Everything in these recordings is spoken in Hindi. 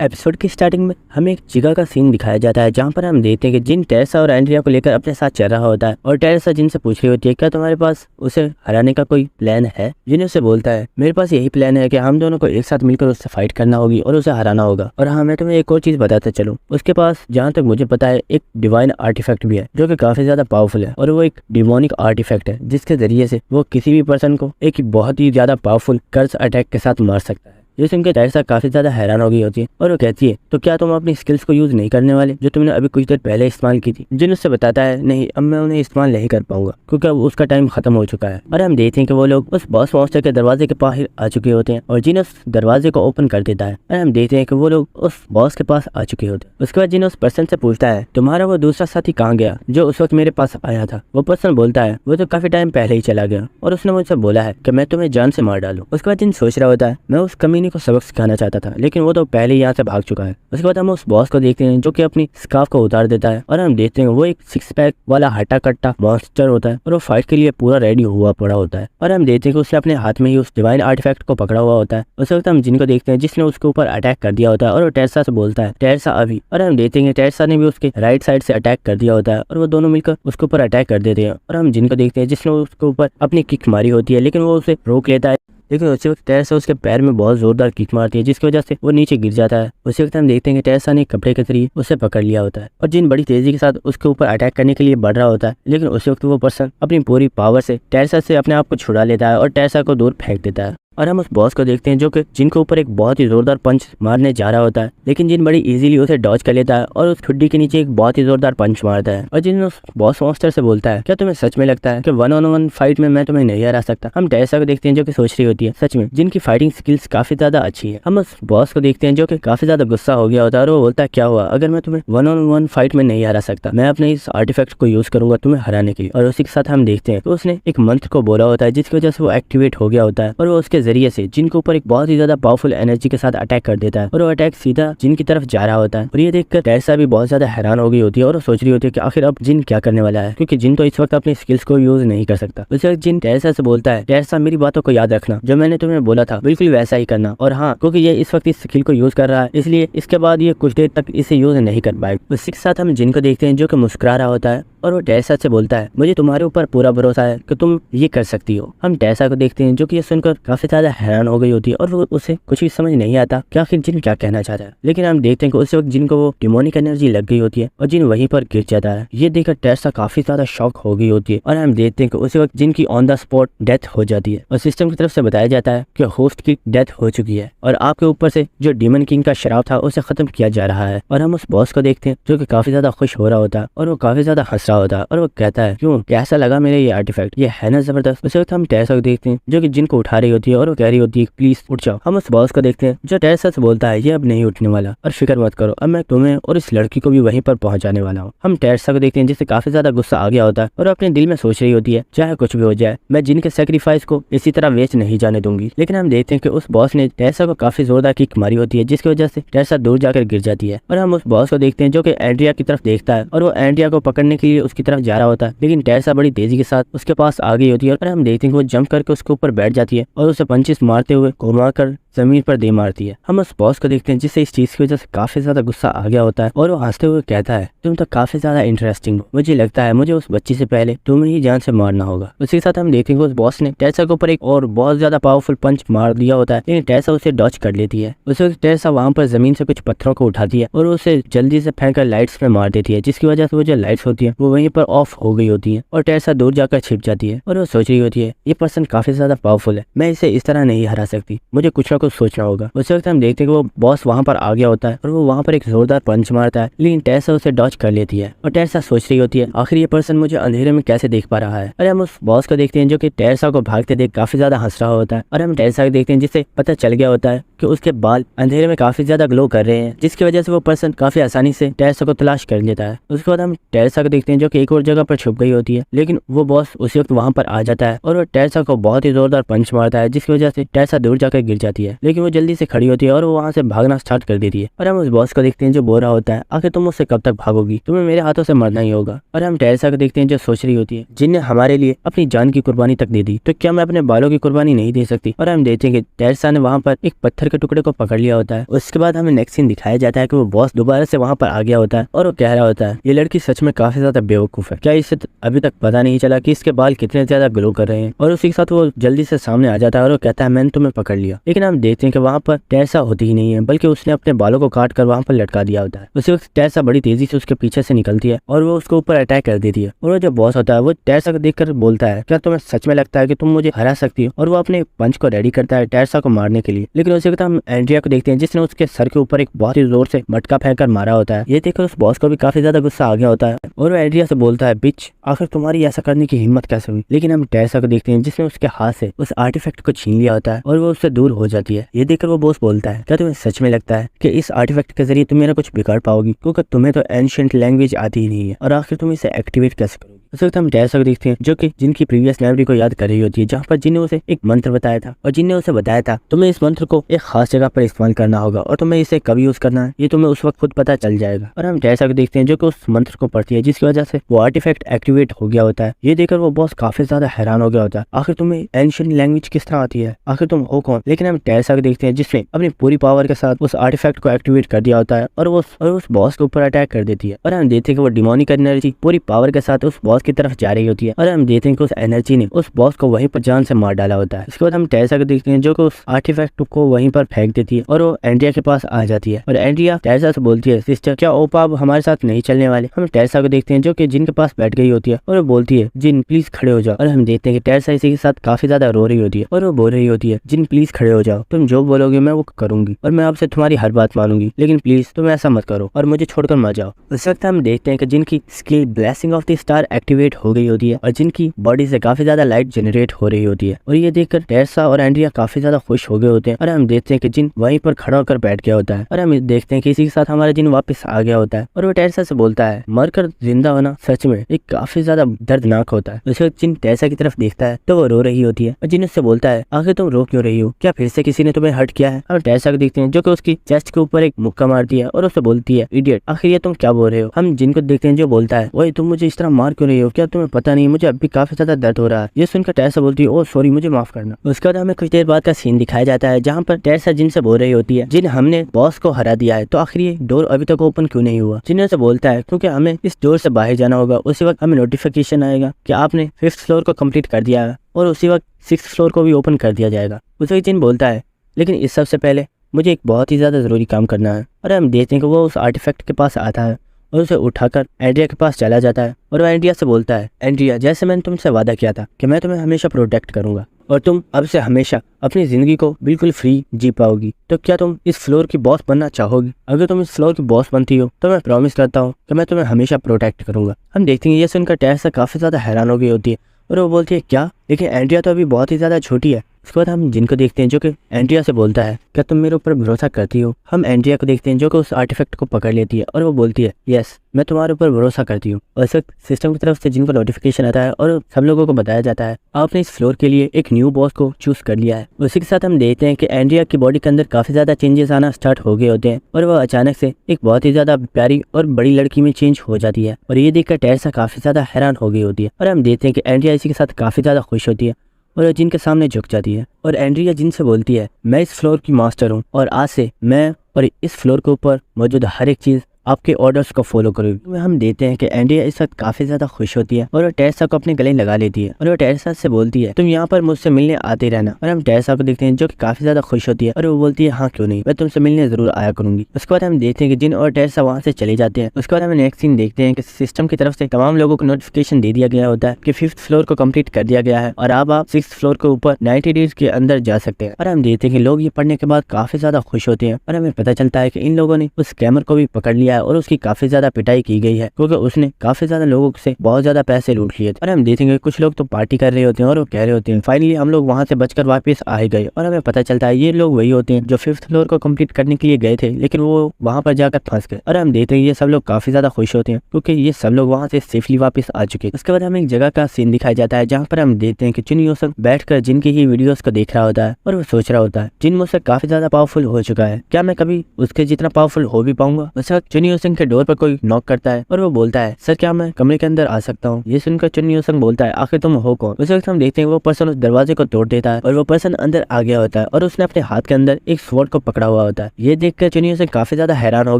एपिसोड की स्टार्टिंग में हमें एक जगह का सीन दिखाया जाता है जहाँ पर हम देखते हैं कि जिन टेरेसा और एंड्रिया को लेकर अपने साथ चल रहा होता है और टेरेसा जिन से पूछ रही होती है क्या तुम्हारे पास उसे हराने का कोई प्लान है। जिन उससे बोलता है मेरे पास यही प्लान है कि हम दोनों को एक साथ मिलकर उससे फाइट करना होगी और उसे हराना होगा। और हाँ, मैं तुम्हें एक और चीज बताता चलूं, उसके पास जहाँ तक मुझे पता है एक डिवाइन आर्टिफैक्ट भी है जो कि काफी ज्यादा पावरफुल है और वो एक डिमोनिक आर्टिफैक्ट है जिसके जरिए से वो किसी भी पर्सन को एक बहुत ही ज्यादा पावरफुल कर्स अटैक के साथ मार सकता है। ये सुनकर टेरेसा काफी ज्यादा हैरान हो गई होती है और वो कहती है तो क्या तुम अपनी स्किल्स को यूज नहीं करने वाले जो तुमने अभी कुछ देर पहले इस्तेमाल की थी। जिन उससे बताता है नहीं, अब मैं उन्हें इस्तेमाल नहीं कर पाऊंगा क्योंकि अब उसका टाइम खत्म हो चुका है। और हम देखते हैं कि वो लोग उस बॉस मॉन्स्टर के दरवाजे के बाहर आ चुके होते हैं और जिन उस दरवाजे को ओपन कर देता है और हम देखते हैं कि वो लोग उस बॉस के पास आ चुके होते हैं। उसके बाद जिन उस पर्सन से पूछता है तुम्हारा वो दूसरा साथी कहाँ गया जो उस वक्त मेरे पास आया था। वो पर्सन बोलता है वो तो काफी टाइम पहले ही चला गया और उसने मुझसे बोला है कि मैं तुम्हें जान से मार डालूं। उसके बाद जिन सोच रहा होता है मैं उस कमीने को सबक सिखाना चाहता था लेकिन वो तो पहले ही यहाँ से भाग चुका है। उसके बाद हम उस बॉस को देखते हैं जो कि अपनी स्कार्फ को उतार देता है और हम देखते हैं वो एक 6 पैक वाला हट्टा कट्टा मॉन्स्टर होता है और वो फाइट के लिए पूरा रेडी हुआ पड़ा होता है। और हम देखते हैं कि उसने अपने हाथ में ही उस डिवाइन आर्टिफैक्ट को पकड़ा हुआ होता है। उस वक्त हम जिनको देखते हैं जिसने उसके ऊपर अटैक कर दिया होता है और वो टेरेसा से बोलता है टेरेसा अभी। और हम देखते हैं टेरेसा ने भी उसके राइट साइड से अटैक कर दिया होता है और वो दोनों मिलकर उसके ऊपर अटैक कर देते हैं। और हम जिनको देखते हैं जिसने उसके ऊपर अपनी किक मारी होती है लेकिन वो उसे रोक लेता है। लेकिन उसी वक्त टेरेसा उसके पैर में बहुत जोरदार किक मारती है जिसकी वजह से वो नीचे गिर जाता है। उसी वक्त हम देखते हैं कि टेरेसा ने कपड़े के जरिए उसे पकड़ लिया होता है और जिन बड़ी तेजी के साथ उसके ऊपर अटैक करने के लिए बढ़ रहा होता है। लेकिन उसी वक्त वो पर्सन अपनी पूरी पावर से टेरेसा से अपने आप को छुड़ा लेता है और टेरेसा को दूर फेंक देता है। और हम उस बॉस को देखते हैं जो कि जिनके ऊपर एक बहुत ही जोरदार पंच मारने जा रहा होता है लेकिन जिन बड़ी इजीली उसे डॉज कर लेता है और उस ठुड्डी के नीचे एक बहुत ही जोरदार पंच मारता है। और जिन उस बॉस मॉन्स्टर से बोलता है क्या तुम्हें सच में लगता है कि 1-on-1 फाइट में मैं तुम्हें नहीं हरा सकता। हम टेरेसा को देखते हैं जो कि सोच रही होती है सच में जिनकी फाइटिंग स्किल्स काफी ज्यादा अच्छी है। हम उस बॉस को देखते हैं जो कि काफी ज्यादा गुस्सा हो गया होता है और वो बोलता है क्या हुआ अगर मैं तुम्हें 1-on-1 फाइट में नहीं हरा सकता, मैं अपने इस आर्टिफैक्ट को यूज करूंगा तुम्हें हराने के लिए। और उसी के साथ हम देखते हैं तो उसने एक मंत्र को बोला होता है जिसकी वजह से वो एक्टिवेट हो गया होता है और वो उसके जरिए से जिनको ऊपर एक बहुत ही ज्यादा पावरफुल एनर्जी के साथ अटैक कर देता है और वो अटैक सीधा जिन की तरफ जा रहा होता है। और ये देखकर टेरेसा भी बहुत ज्यादा हैरान हो गई होती है और वो सोच रही होती है कि आखिर अब जिन क्या करने वाला है क्योंकि जिन तो इस वक्त अपनी स्किल्स को यूज नहीं कर सकता। उस वक्त जिन टेरेसा से बोलता है टेरेसा मेरी बातों को याद रखना, जो मैंने तुम्हें बोला था बिल्कुल वैसा ही करना। और हाँ, क्योंकि ये इस वक्त इस स्किल को यूज कर रहा है इसलिए इसके बाद ये कुछ देर तक इसे यूज नहीं कर पाएगा। उसी के साथ हम जिन को देखते हैं जो कि मुस्कुरा रहा होता है और वो टेरेसा से बोलता है मुझे तुम्हारे ऊपर पूरा भरोसा है कि तुम ये कर सकती हो। हम टेरेसा को देखते हैं जो कि ये सुनकर काफी ज्यादा हैरान हो गई होती है और वो उसे कुछ भी समझ नहीं आता कि आखिर जिन क्या कहना चाहता है। लेकिन हम देखते हैं कि उस वक्त जिन को वो डिमोनिक एनर्जी लग गई होती है और जिन वहीं पर गिर जाता है। ये देखकर टेरेसा काफी ज्यादा शॉक हो गई होती है और हम देखते हैं कि उसी वक्त जिनकी ऑन द स्पॉट डेथ हो जाती है और सिस्टम की तरफ से बताया जाता है कि होस्ट की डेथ हो चुकी है और आपके ऊपर से जो डीमन किंग का शराब था उसे खत्म किया जा रहा है। और हम उस बॉस को देखते हैं जो कि काफी ज्यादा खुश हो रहा होता है और वो काफी ज्यादा हंस रहा होता है और वो कहता है क्यों कैसा लगा मेरे ये आर्टिफैक्ट, ये है ना जबरदस्त। उसी वक्त हम टेरेसा को देखते हैं जो कि जिनको उठा रही होती है और वो कह रही होती है प्लीज उठ जाओ। हम उस बॉस को देखते हैं जो टेरेसा से बोलता है ये अब नहीं उठने वाला और फिक्र मत करो, अब मैं तुम्हें और इस लड़की को भी वहीं पर पहुंचाने वाला हूँ। हम टेरेसा को देखते हैं जिससे काफी ज्यादा गुस्सा आ गया होता है और अपने दिल में सोच रही होती है चाहे कुछ भी हो जाए मैं जिनके सेक्रीफाइस को इसी तरह वेस्ट नहीं जाने दूंगी। लेकिन हम देखते हैं कि उस बॉस ने टेरेसा को काफी जोरदार किक मारी होती है जिसकी वजह से टेरेसा दूर जाकर गिर जाती है। और हम उस बॉस को देखते हैं जो कि एंड्रिया की तरफ देखता है और वो एंड्रिया को पकड़ने के लिए उसकी तरफ जा रहा होता है लेकिन टेरेसा बड़ी तेजी के साथ उसके पास आ गई होती है और हम देखते हैं कि वो जंप करके उसके ऊपर बैठ जाती है और उसे पंचेस मारते हुए घुमा कर जमीन पर दे मारती है। हम उस बॉस को देखते हैं जिससे इस चीज की वजह से काफी ज्यादा गुस्सा आ गया होता है और वो हंसते हुए कहता है तुम तो काफी ज्यादा इंटरेस्टिंग हो, मुझे लगता है मुझे उस बच्ची से पहले तुम्हें ही जान से मारना होगा। उसी के साथ हम देखेंगे उस बॉस ने टेरेसा के ऊपर एक और बहुत ज्यादा पावरफुल पंच मार दिया होता है लेकिन टेरेसा उसे डॉच कर लेती है। उस वक्त टेरेसा वहां पर जमीन से कुछ पत्थरों को उठाती है और उसे जल्दी से फेंक कर लाइट्स में मार देती है जिसकी वजह से वो जो लाइट्स होती है वो वहीं पर ऑफ हो गई होती है और टेरेसा दूर जाकर छिप जाती है। और वो सोच रही होती है ये पर्सन काफी ज्यादा पावरफुल है, मैं इसे इस तरह नहीं हरा सकती, मुझे कुछ ना कुछ सोचना होगा। उस वक्त हम देखते हैं कि वो बॉस वहां पर आ गया होता है और वो वहां पर एक जोरदार पंच मारता है लेकिन टेरेसा उसे डॉच कर लेती है और टेरेसा सोच रही होती है आखिर ये पर्सन मुझे अंधेरे में कैसे देख पा रहा है। और हम उस बॉस को देखते हैं जो कि टेरेसा को भागते देख काफी ज्यादा हंस रहा होता है और हम टेरेसा को देखते हैं जिससे पता चल गया होता है कि उसके बाल अंधेरे में काफी ज्यादा ग्लो कर रहे हैं जिसकी वजह से वो पर्सन काफी आसानी से टेरेसा को तलाश कर लेता है। उसके बाद हम टेरेसा को देखते हैं जो कि एक और जगह पर छुप गई होती है लेकिन वो बॉस उसी वक्त वहां पर आ जाता है और वो टेरेसा को बहुत ही जोरदार पंच मारता है जिसकी वजह से टेरेसा दूर जाकर गिर जाती है। है, लेकिन वो जल्दी से खड़ी होती है और वो वहाँ से भागना स्टार्ट कर देती है। और हम उस बॉस को देखते हैं जो बोल रहा होता है, आखिर तुम मुझसे कब तक भागोगी, तुम्हें मेरे हाथों से मरना ही होगा। और हम टेरेसा को देखते हैं जो सोच रही होती है, जिनने हमारे लिए अपनी जान की कुर्बानी तक दे दी, तो क्या मैं अपने बालों की कुर्बानी नहीं दे सकती। और हम देखते हैं कि टेरेसा ने वहाँ पर एक पत्थर के टुकड़े को पकड़ लिया होता है। उसके बाद हमें नेक्स्ट सीन दिखाया जाता है कि वो बॉस दोबारा से वहाँ पर आ गया होता है और वो कह रहा होता है, ये लड़की सच में काफी ज्यादा बेवकूफ है, क्या इसे अभी तक पता नहीं चला कि इसके बाल कितने ज्यादा ग्लो कर रहे हैं। और उसी के साथ वो जल्दी से सामने आ जाता है और वो कहता है, मैंने तुम्हें पकड़ लिया। लेकिन हम देखते हैं कि वहाँ पर टेरेसा होती ही नहीं है, बल्कि उसने अपने बालों को काट कर वहाँ पर लटका दिया होता है। उसी वक्त टेरेसा बड़ी तेजी से उसके पीछे से निकलती है और वो उसके ऊपर अटैक कर देती है। और वो जो बॉस होता है वो टेरेसा को देखकर बोलता है, क्या तुम्हें सच में लगता है कि तुम मुझे हरा सकती हो। और वो अपने पंच को रेडी करता है टेरेसा को मारने के लिए। लेकिन उसी वक्त हम एंड्रिया को देखते हैं जिसने उसके सर के ऊपर एक बहुत ही जोर से मटका फेंक कर मारा होता है। ये देखकर उस बॉस को भी काफी ज्यादा गुस्सा आ गया होता है और वो एंड्रिया से बोलता है, बिच, आखिर तुम्हारी ऐसा करने की हिम्मत कैसे हुई। लेकिन हम टेरेसा को देखते हैं जिसने उसके हाथ से उस आर्टिफैक्ट को छीन लिया होता है और वो उससे दूर हो जाती है। ये देखकर वो बॉस बोलता है, क्या तुम्हें सच में लगता है कि इस आर्टिफैक्ट के जरिए तुम मेरा कुछ बिगाड़ पाओगी, क्योंकि तुम्हें तो एंशिएंट लैंग्वेज आती ही नहीं है, और आखिर तुम इसे एक्टिवेट कैसे करोगी। उस वक्त हम टेरेसा को देखते हैं जो कि जिनकी प्रीवियस मेमोरी को याद कर रही होती है, जहाँ पर जिनने उसे एक मंत्र बताया था और जिनने उसे बताया था तुम्हें इस मंत्र को एक खास जगह पर इस्तेमाल करना होगा और तुम्हें इसे कभी यूज करना है, ये तुम्हें उस वक्त खुद पता चल जाएगा। और हम टेरेसा को देखते हैं जो कि उस मंत्र को पढ़ती है, जिसकी वजह से वो आर्टिफैक्ट एक्टिवेट हो गया होता है। ये देखकर वो बॉस काफी ज्यादा हैरान हो गया होता है, आखिर तुम्हें एंशिएंट लैंग्वेज किस तरह आती है, आखिर तुम हो कौन। लेकिन हम टेरेसा को देखते हैं जिसने अपनी पूरी पावर के साथ उस आर्टिफैक्ट को एक्टिवेट कर दिया होता है और उस बॉस के ऊपर अटैक कर देती है। और हम देखते हैं कि वो डिमोनिक एनर्जी पूरी पावर के साथ उस बॉस की तरफ जा रही होती है और हम देखते हैं कि उस एनर्जी ने उस बॉस को वहीं पर जान से मार डाला होता है। इसके बाद हम टेरेसा को देखते हैं जो कि उस आर्टिफैक्ट को वहीं पर फेंक देती है और वो एंड्रिया के पास आ जाती है। और एंड्रिया टेरेसा से बोलती है, सिस्टर, क्या ओपा अब हमारे साथ नहीं चलने वाले। हम टेरेसा को देखते हैं जो कि जिन के पास बैठ गई होती है और वो बोलती है, जिन प्लीज खड़े हो जाओ। और हम देखते हैं कि टेरेसा इसी के साथ काफी ज्यादा रो रही होती है और वो बोल रही होती है, जिन प्लीज खड़े हो जाओ, तुम जो बोलोगे मैं वो करूंगी और मैं आपसे तुम्हारी हर बात मानूंगी, लेकिन प्लीज तुम ऐसा मत करो और मुझे छोड़कर मत जाओ। उस वक्त हम देखते हैं कि जिनकी skill blessing of the star activate हो गई होती है और जिनकी बॉडी से काफी ज्यादा लाइट जनरेट हो रही होती है। और ये देखकर टेरेसा और एंड्रिया काफी ज्यादा खुश हो गए होते हैं और हम देखते हैं कि जिन वहीं पर खड़ा होकर बैठ गया होता है और हम देखते हैं कि इसी के साथ हमारा जिन वापस आ गया होता है और वो टेरेसा से बोलता है, मरकर जिंदा होना सच में एक काफी ज्यादा दर्दनाक होता है। उसके जिन टेरेसा की तरफ देखता है तो वो रो रही होती है और जिन उससे बोलता है, आखिर तुम रो क्यों रही हो, क्या फिर से किसी ने तुम्हें हर्ट किया है। हम टेरेसा को देखते हैं जो कि उसकी चेस्ट के ऊपर एक मुक्का मारती है और उससे बोलती है, इडियट, आखिर ये तुम क्या बोल रहे हो। हम जिनको देखते हैं जो बोलता है, वही तुम मुझे इस तरह मार क्यों रही हो, क्या तुम्हें पता नहीं मुझे अभी काफी ज्यादा दर्द हो रहा है। ये सुनकर टेरेसा बोलती है, ओ सॉरी, मुझे माफ करना। उसके बाद हमें कुछ देर बाद का सीन दिखाया जाता है जहाँ पर टेरेसा जिन से बोल रही होती है, जिन हमने बॉस को हरा दिया है, तो आखिर ये डोर अभी तक ओपन क्यों नहीं हुआ। जिन से बोलता है, क्योंकि हमें इस डोर से बाहर जाना होगा। उसी वक्त हमें नोटिफिकेशन आएगा कि आपने 5th फ्लोर को कंप्लीट कर दिया है और उसी वक्त 6th फ्लोर को भी ओपन कर दिया जाएगा। उस वक्त जिन बोलता है, लेकिन इस सबसे पहले मुझे एक बहुत ही ज्यादा जरूरी काम करना है। और हम देखते हैं कि वो उस आर्टिफैक्ट के पास आता है और उसे उठाकर एंड्रिया के पास चला जाता है और वो एंड्रिया से बोलता है, एंड्रिया, जैसे मैंने तुमसे वादा किया था कि मैं तुम्हें हमेशा प्रोटेक्ट करूंगा और तुम अब से हमेशा अपनी जिंदगी को बिल्कुल फ्री जी पाओगी, तो क्या तुम इस फ्लोर की बॉस बनना चाहोगी। अगर तुम इस फ्लोर की बॉस बनती हो तो मैं प्रॉमिस करता हूँ कि मैं तुम्हें हमेशा प्रोटेक्ट करूंगा। हम देखते हैं ये सुनकर टेरेसा काफी ज्यादा हैरान हो गई होती है और वो बोलती है, क्या, लेकिन एंड्रिया तो अभी बहुत ही ज्यादा छोटी है। उसके बाद हम जिनको देखते हैं जो कि एंड्रिया से बोलता है, क्या तुम मेरे ऊपर भरोसा करती हो। हम एंड्रिया को देखते हैं जो कि उस आर्टिफैक्ट को पकड़ लेती है और वो बोलती है, यस, मैं तुम्हारे ऊपर भरोसा करती हूँ। और इस वक्त सिस्टम की तरफ से जिनको नोटिफिकेशन आता है और सब लोगों को बताया जाता है, आपने इस फ्लोर के लिए एक न्यू बॉस को चूज कर लिया है। उसी के साथ हम देखते हैं कि एंड्रिया की बॉडी के अंदर काफी ज्यादा चेंजेस आना स्टार्ट हो गए होते हैं और वह अचानक से एक बहुत ही ज्यादा प्यारी और बड़ी लड़की में चेंज हो जाती है। और ये देखकर टेरेसा काफी ज्यादा हैरान हो गई होती है और हम देखते हैं कि एंड्रिया इसी के साथ काफी ज्यादा खुश होती है और जिन के सामने झुक जाती है और एंड्रिया जिन से बोलती है, मैं इस फ्लोर की मास्टर हूँ और आज से मैं और इस फ्लोर के ऊपर मौजूद हर एक चीज आपके ऑर्डर्स को फॉलो करोगी। हम देखते हैं कि एंड्रिया इस वक्त काफी ज्यादा खुश होती है और वो टेरेसा को अपने गले लगा लेती है और वो टेरेसा से बोलती है, तुम यहाँ पर मुझसे मिलने आते रहना। और हम टेरेसा को देखते हैं जो कि काफी ज्यादा खुश होती है और वो बोलती है, हाँ क्यों नहीं, मैं तुमसे मिलने जरूर आया करूंगी। उसके बाद हम देखते हैं कि जिन और टेरेसा वहाँ से चले जाते हैं। उसके बाद हमें नेक्स्ट सीन देखते हैं कि सिस्टम की तरफ से तमाम लोगों को नोटिफिकेशन दे दिया गया होता है कि 5th फ्लोर को कंप्लीट कर दिया गया है और अब आप 6th फ्लोर के ऊपर 90 डेज के अंदर जा सकते हैं। और हम देखते हैं कि लोग ये पढ़ने के बाद काफी ज्यादा खुश होते हैं और हमें पता चलता है कि इन लोगों ने उस स्कैमर को भी पकड़ लिया लिया है और उसकी काफी ज्यादा पिटाई की गई है क्योंकि उसने काफी ज्यादा लोगों से बहुत ज्यादा पैसे लूट लिए थे। और हम देखेंगे कुछ लोग तो पार्टी कर रहे होते हैं और वो कह रहे होते हैं फाइनली हम लोग वहां से बचकर वापस आ गए। और हमें पता चलता है ये लोग वही होते हैं जो 5th फ्लोर को कंप्लीट करने के लिए गए थे लेकिन वो वहां पर जाकर फंस गए। और हम देखते हैं ये सब लोग काफी ज्यादा खुश होते हैं क्योंकि ये सब लोग वहां से सेफली वापस आ चुके हैं। उसके बाद हमें एक जगह का सीन दिखाया जाता है जहाँ पर हम देखते हैं कि जिन यूसन बैठकर जिनकी ही वीडियोस को देख रहा होता है और वो सोच रहा होता है जिन मुझसे काफी ज्यादा पावरफुल हो चुका है, क्या मैं कभी उसके जितना पावरफुल हो भी पाऊंगा। उस वक्त चुन यूसन के डोर पर कोई नॉक करता है और वो बोलता है सर क्या मैं कमरे के अंदर आ सकता हूँ। ये सुनकर चुन यूसन बोलता है आखिर तुम हो कौन। उस वक्त हम देखते हैं वो पर्सन उस दरवाजे को तोड़ देता है और वो पर्सन अंदर आ गया होता है और उसने अपने हाथ के अंदर एक स्वॉर्ड को पकड़ा हुआ होता है। ये देखकर चुन यूसन काफी ज्यादा हैरान हो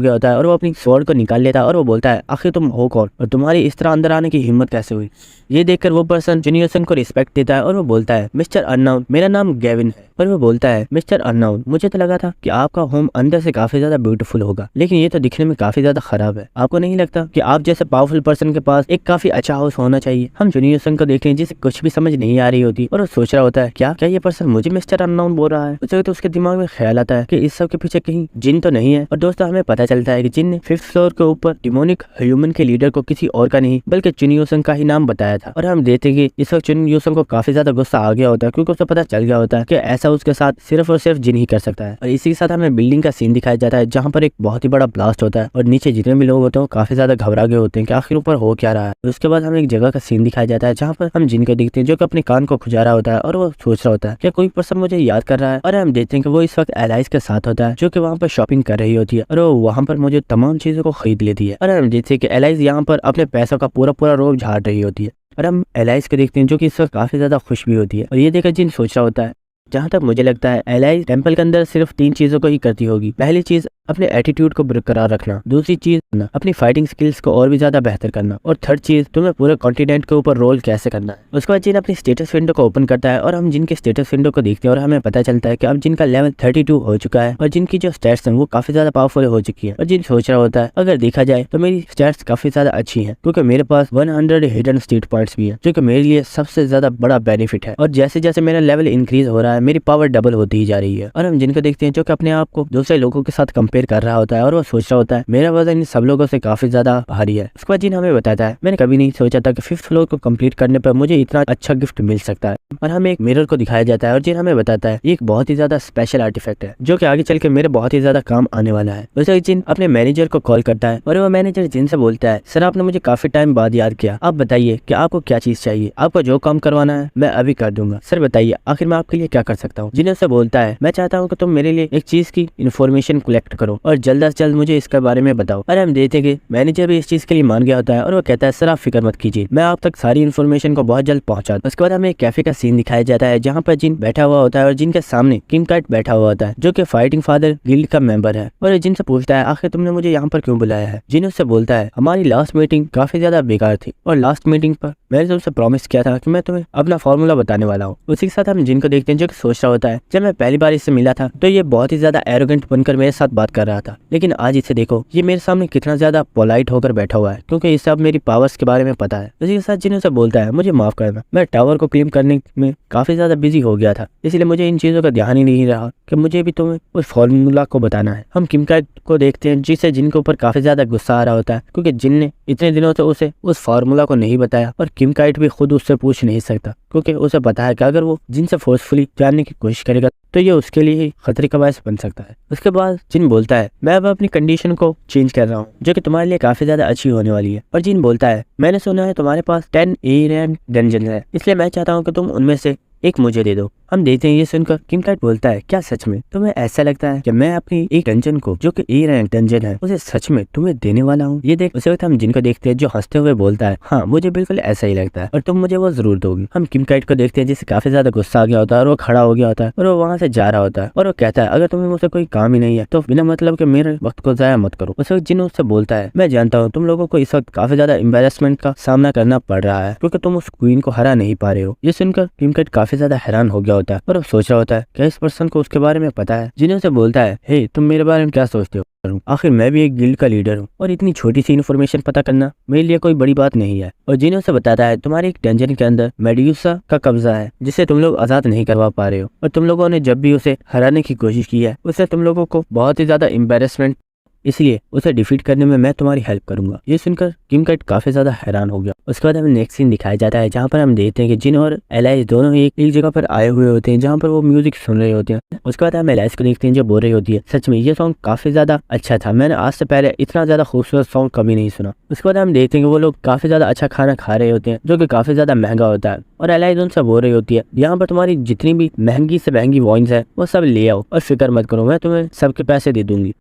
गया होता है और वो अपनी स्वॉर्ड को निकाल लेता है और वो बोलता है आखिर तुम हो कौन और तुम्हारी इस तरह अंदर आने की हिम्मत कैसे हुई। ये देखकर वो पर्सन चुन यूसन को रिस्पेक्ट देता है और वो बोलता है मिस्टर अननाउन मेरा नाम गेविन है। और वो बोलता है मिस्टर अननाउन मुझे तो लगा था कि आपका होम अंदर से काफी ज्यादा ब्यूटीफुल होगा लेकिन ये तो दिखने में काफी ज्यादा खराब है। आपको नहीं लगता कि आप जैसे पावरफुल पर्सन के पास एक काफी अच्छा हाउस होना चाहिए। हम चुन यूसन को देखते हैं जिसे कुछ भी समझ नहीं आ रही होती और वो सोच रहा होता है क्या क्या ये पर्सन मुझे मिस्टर अननाउन बोल रहा है। उसे तो उसके दिमाग में ख्याल आता है कि इस सब के पीछे कहीं जिन तो नहीं है। और दोस्तों हमें पता चलता है कि जिन ने 5th फ्लोर के ऊपर डिमोनिक ह्यूमन के लीडर को किसी और का नहीं बल्कि चुन यूसन का ही नाम बताया था। और हम देखते हैं कि इस वक्त चुन यूसन को काफी ज्यादा गुस्सा आ गया होता है क्योंकि उसे पता चल गया होता है कि ऐसा उसके साथ सिर्फ और सिर्फ जिन ही कर सकता है। और इसी के साथ हमें बिल्डिंग का सीन दिखाया जाता है जहाँ पर एक बहुत ही बड़ा ब्लास्ट होता है और नीचे जितने भी लोग होते हैं काफी ज्यादा घबरा गए होते हैं कि आखिर ऊपर हो क्या रहा है। उसके बाद हमें एक जगह का सीन दिखाया जाता है जहाँ पर हम जिन को देखते हैं जो कि अपने कान को खुजा रहा होता है और वो सोच रहा होता है क्या कोई पर्सन मुझे याद कर रहा है। और हम देखते हैं कि वो इस वक्त एलाइज के साथ होता है जो कि वहाँ पर शॉपिंग कर रही होती है और वो वहाँ पर मुझे तमाम चीजों को खरीद लेती है। और हम देखते हैं कि एलाइज यहाँ पर अपने पैसों का पूरा रोब झाड़ रही होती है। और हम एलाइज को देखते हैं जो कि इस वक्त काफी ज्यादा खुश भी होती है। और ये देखकर जिन सोच रहा होता है जहाँ तक मुझे लगता है एलाइज टेंपल के अंदर सिर्फ 3 चीजों को ही करती होगी। पहली चीज अपने एटीट्यूड को बरकरार रखना, दूसरी चीज अपनी फाइटिंग स्किल्स को और भी ज्यादा बेहतर करना और थर्ड चीज तुम्हें पूरे कॉन्टिनेंट के ऊपर रोल कैसे करना है। उसके बाद जिन अपनी स्टेटस विंडो को ओपन करता है और हम जिनके स्टेटस विंडो को देखते हैं और हमें पता चलता है कि अब जिनका लेवल 32 हो चुका है और जिनकी जो स्टैट्स हैं वो काफी ज्यादा पावरफुल हो चुकी है। और जिन सोच रहा होता है अगर देखा जाए तो मेरी स्टैट्स काफी ज्यादा अच्छी है क्योंकि मेरे पास 100 हिडन स्टेट पॉइंट्स भी है जो कि मेरे लिए सबसे ज्यादा बड़ा बेनिफिट है। और जैसे जैसे मेरा लेवल इंक्रीज हो रहा है मेरी पावर डबल होती ही जा रही है। और हम जिनको देखते हैं जो कि अपने आप को दूसरे लोगों के साथ कंपेयर कर रहा होता है और वो सोच रहा होता है मेरा वजन इन सब लोगों से काफी ज्यादा भारी है। उसके बाद जिन हमें बताता है मैंने कभी नहीं सोचा था कि 5th फ्लोर को कंप्लीट करने पर मुझे इतना अच्छा गिफ्ट मिल सकता है। और हमें एक मिरर को दिखाया जाता है और जिन हमें बताता है ये एक बहुत ही ज्यादा स्पेशल आर्टिफैक्ट है जो कि आगे चल के मेरे बहुत ही ज्यादा काम आने वाला है। वैसे जिन अपने मैनेजर को कॉल करता है और वो मैनेजर जिन से बोलता है सर आपने मुझे काफी टाइम बाद याद किया, आप बताइए कि आपको क्या चीज चाहिए, आपको जो काम करवाना है मैं अभी कर दूंगा। सर बताइए आखिर मैं आपके लिए क्या कर सकता हूँ। जिन्हें से बोलता है मैं चाहता हूँ कि तुम मेरे लिए एक चीज की इन्फॉर्मेशन कलेक्ट करो और जल्द से जल्द मुझे इसके बारे में बताओ। और हम देखते हैं कि मैनेजर भी इस चीज के लिए मान गया होता है और वो कहता है सर आप फिक्र मत कीजिए, मैं आप तक सारी इन्फॉर्मेशन को बहुत जल्द पहुंचा दूं। उसके बाद हमें एक कैफे का सीन दिखाया जाता है जहाँ पर जिन बैठा हुआ होता है और जिनके सामने किम काइट बैठा हुआ होता है जो कि फाइटिंग फादर गिल्ड का मेंबर है। और जिन से पूछता है आखिर तुमने मुझे यहाँ पर क्यों बुलाया है। जिन उससे बोलता है हमारी लास्ट मीटिंग काफी ज्यादा बेकार थी और लास्ट मीटिंग पर मैंने तुमसे प्रॉमिस किया था कि मैं तुम्हें अपना फॉर्मूला बताने वाला हूँ। उसी के साथ हम जिनको देखते हैं जो कि सोच रहा होता है जब मैं पहली बार इससे मिला था तो ये बहुत ही ज्यादा एरोगेंट बनकर मेरे साथ बात कर रहा था, लेकिन आज इसे देखो ये मेरे सामने कितना ज्यादा पोलाइट होकर बैठा हुआ है क्योंकि इसे अब मेरी पावर्स के बारे में पता है। उसी के साथ जिन उसे बोलता है मुझे माफ करना, मैं टावर को क्लेम करने में काफी ज्यादा बिजी हो गया था इसलिए मुझे इन चीजों का ध्यान ही नहीं रहा कि मुझे भी तुम्हें उस फॉर्मूला को बताना है। हम किम काइट को देखते हैं जिसे जिनके ऊपर काफी ज्यादा गुस्सा आ रहा होता है क्योंकि जिन ने इतने दिनों से उसे उस फार्मूला को नहीं बताया और किम काइट भी खुद उससे पूछ नहीं सकता क्योंकि उसे पता है कि अगर वो जिनसे फोर्सफुली जानने की कोशिश करेगा तो ये उसके लिए ही खतरे का बायस बन सकता है। उसके बाद जिन बोलता है मैं अब अपनी कंडीशन को चेंज कर रहा हूँ जो कि तुम्हारे लिए काफी ज्यादा अच्छी होने वाली है। और जिन बोलता है मैंने सुना है तुम्हारे पास 10 ए रैंक डंजन है इसलिए मैं चाहता हूँ कि तुम उनमें से एक मुझे दे दो। हम देखते हैं ये सुनकर किम काइट बोलता है क्या सच में तुम्हें ऐसा लगता है कि मैं अपनी एक डंजन को जो कि ए रैंक डंजन है उसे सच में तुम्हें देने वाला हूँ। ये देख उस वक्त हम जिनको देखते हैं जो हंसते हुए बोलता है हाँ मुझे बिल्कुल ऐसा ही लगता है और तुम मुझे वो जरूर दोगी। हम किम काइट को देखते हैं जिसे काफी ज्यादा गुस्सा आ गया होता है और वो खड़ा हो गया होता है और वो वहाँ से जा रहा होता है और वो कहता है अगर तुम्हें मुझसे कोई काम ही नहीं है तो बिना मतलब के मेरे वक्त को जाया मत करो। उस वक्त जिन उससे बोलता है मैं जानता हूँ तुम लोगों को इस वक्त काफी ज्यादा एम्बेरसमेंट का सामना करना पड़ रहा है क्योंकि तुम उस क्वीन को हरा नहीं पा रहे हो। ये सुनकर किम काइट काफी ज्यादा हैरान हो गया होता है और वो सोच रहा होता है क्या इस पर्सन को उसके बारे में पता है। जिन्हें से बोलता है हे तुम मेरे बारे में क्या सोचते हो, आखिर मैं भी एक गिल्ड का लीडर हूँ और इतनी छोटी सी इन्फॉर्मेशन पता करना मेरे लिए कोई बड़ी बात नहीं है। और जिन्हों से बताता है तुम्हारे एक डंजन के अंदर मेड्यूसा का कब्जा है जिसे तुम लोग आजाद नहीं करवा पा रहे हो और तुम लोगों ने जब भी उसे हराने की कोशिश की है उससे तुम लोगों को बहुत ही ज्यादा एम्बेरसमेंट इसलिए उसे डिफीट करने में मैं तुम्हारी हेल्प करूंगा। ये सुनकर किम काइट काफी ज्यादा हैरान हो गया। उसके बाद हमें नेक्स्ट सीन दिखाया जाता है जहाँ पर हम देखते हैं कि जिन और एलाइस दोनों एक जगह पर आए हुए होते हैं जहाँ पर वो म्यूजिक सुन रहे होते हैं। उसके बाद हम एलाइस को देखते हैं जो बोल रही होती है, सच में ये सॉन्ग काफी ज्यादा अच्छा था, मैंने आज से पहले इतना ज्यादा खूबसूरत सॉन्ग कभी नहीं सुना। उसके बाद हम देखते हैं कि वो लोग काफी ज्यादा अच्छा खाना खा रहे होते हैं जो कि काफी ज्यादा महंगा होता है और एलाइस उनसे बोल रही होती है, यहाँ पर तुम्हारी जितनी भी महंगी से महंगी वाइन्स है वो सब ले आओ और फिक्र मत करो, मैं तुम्हें सबके पैसे दे दूंगी।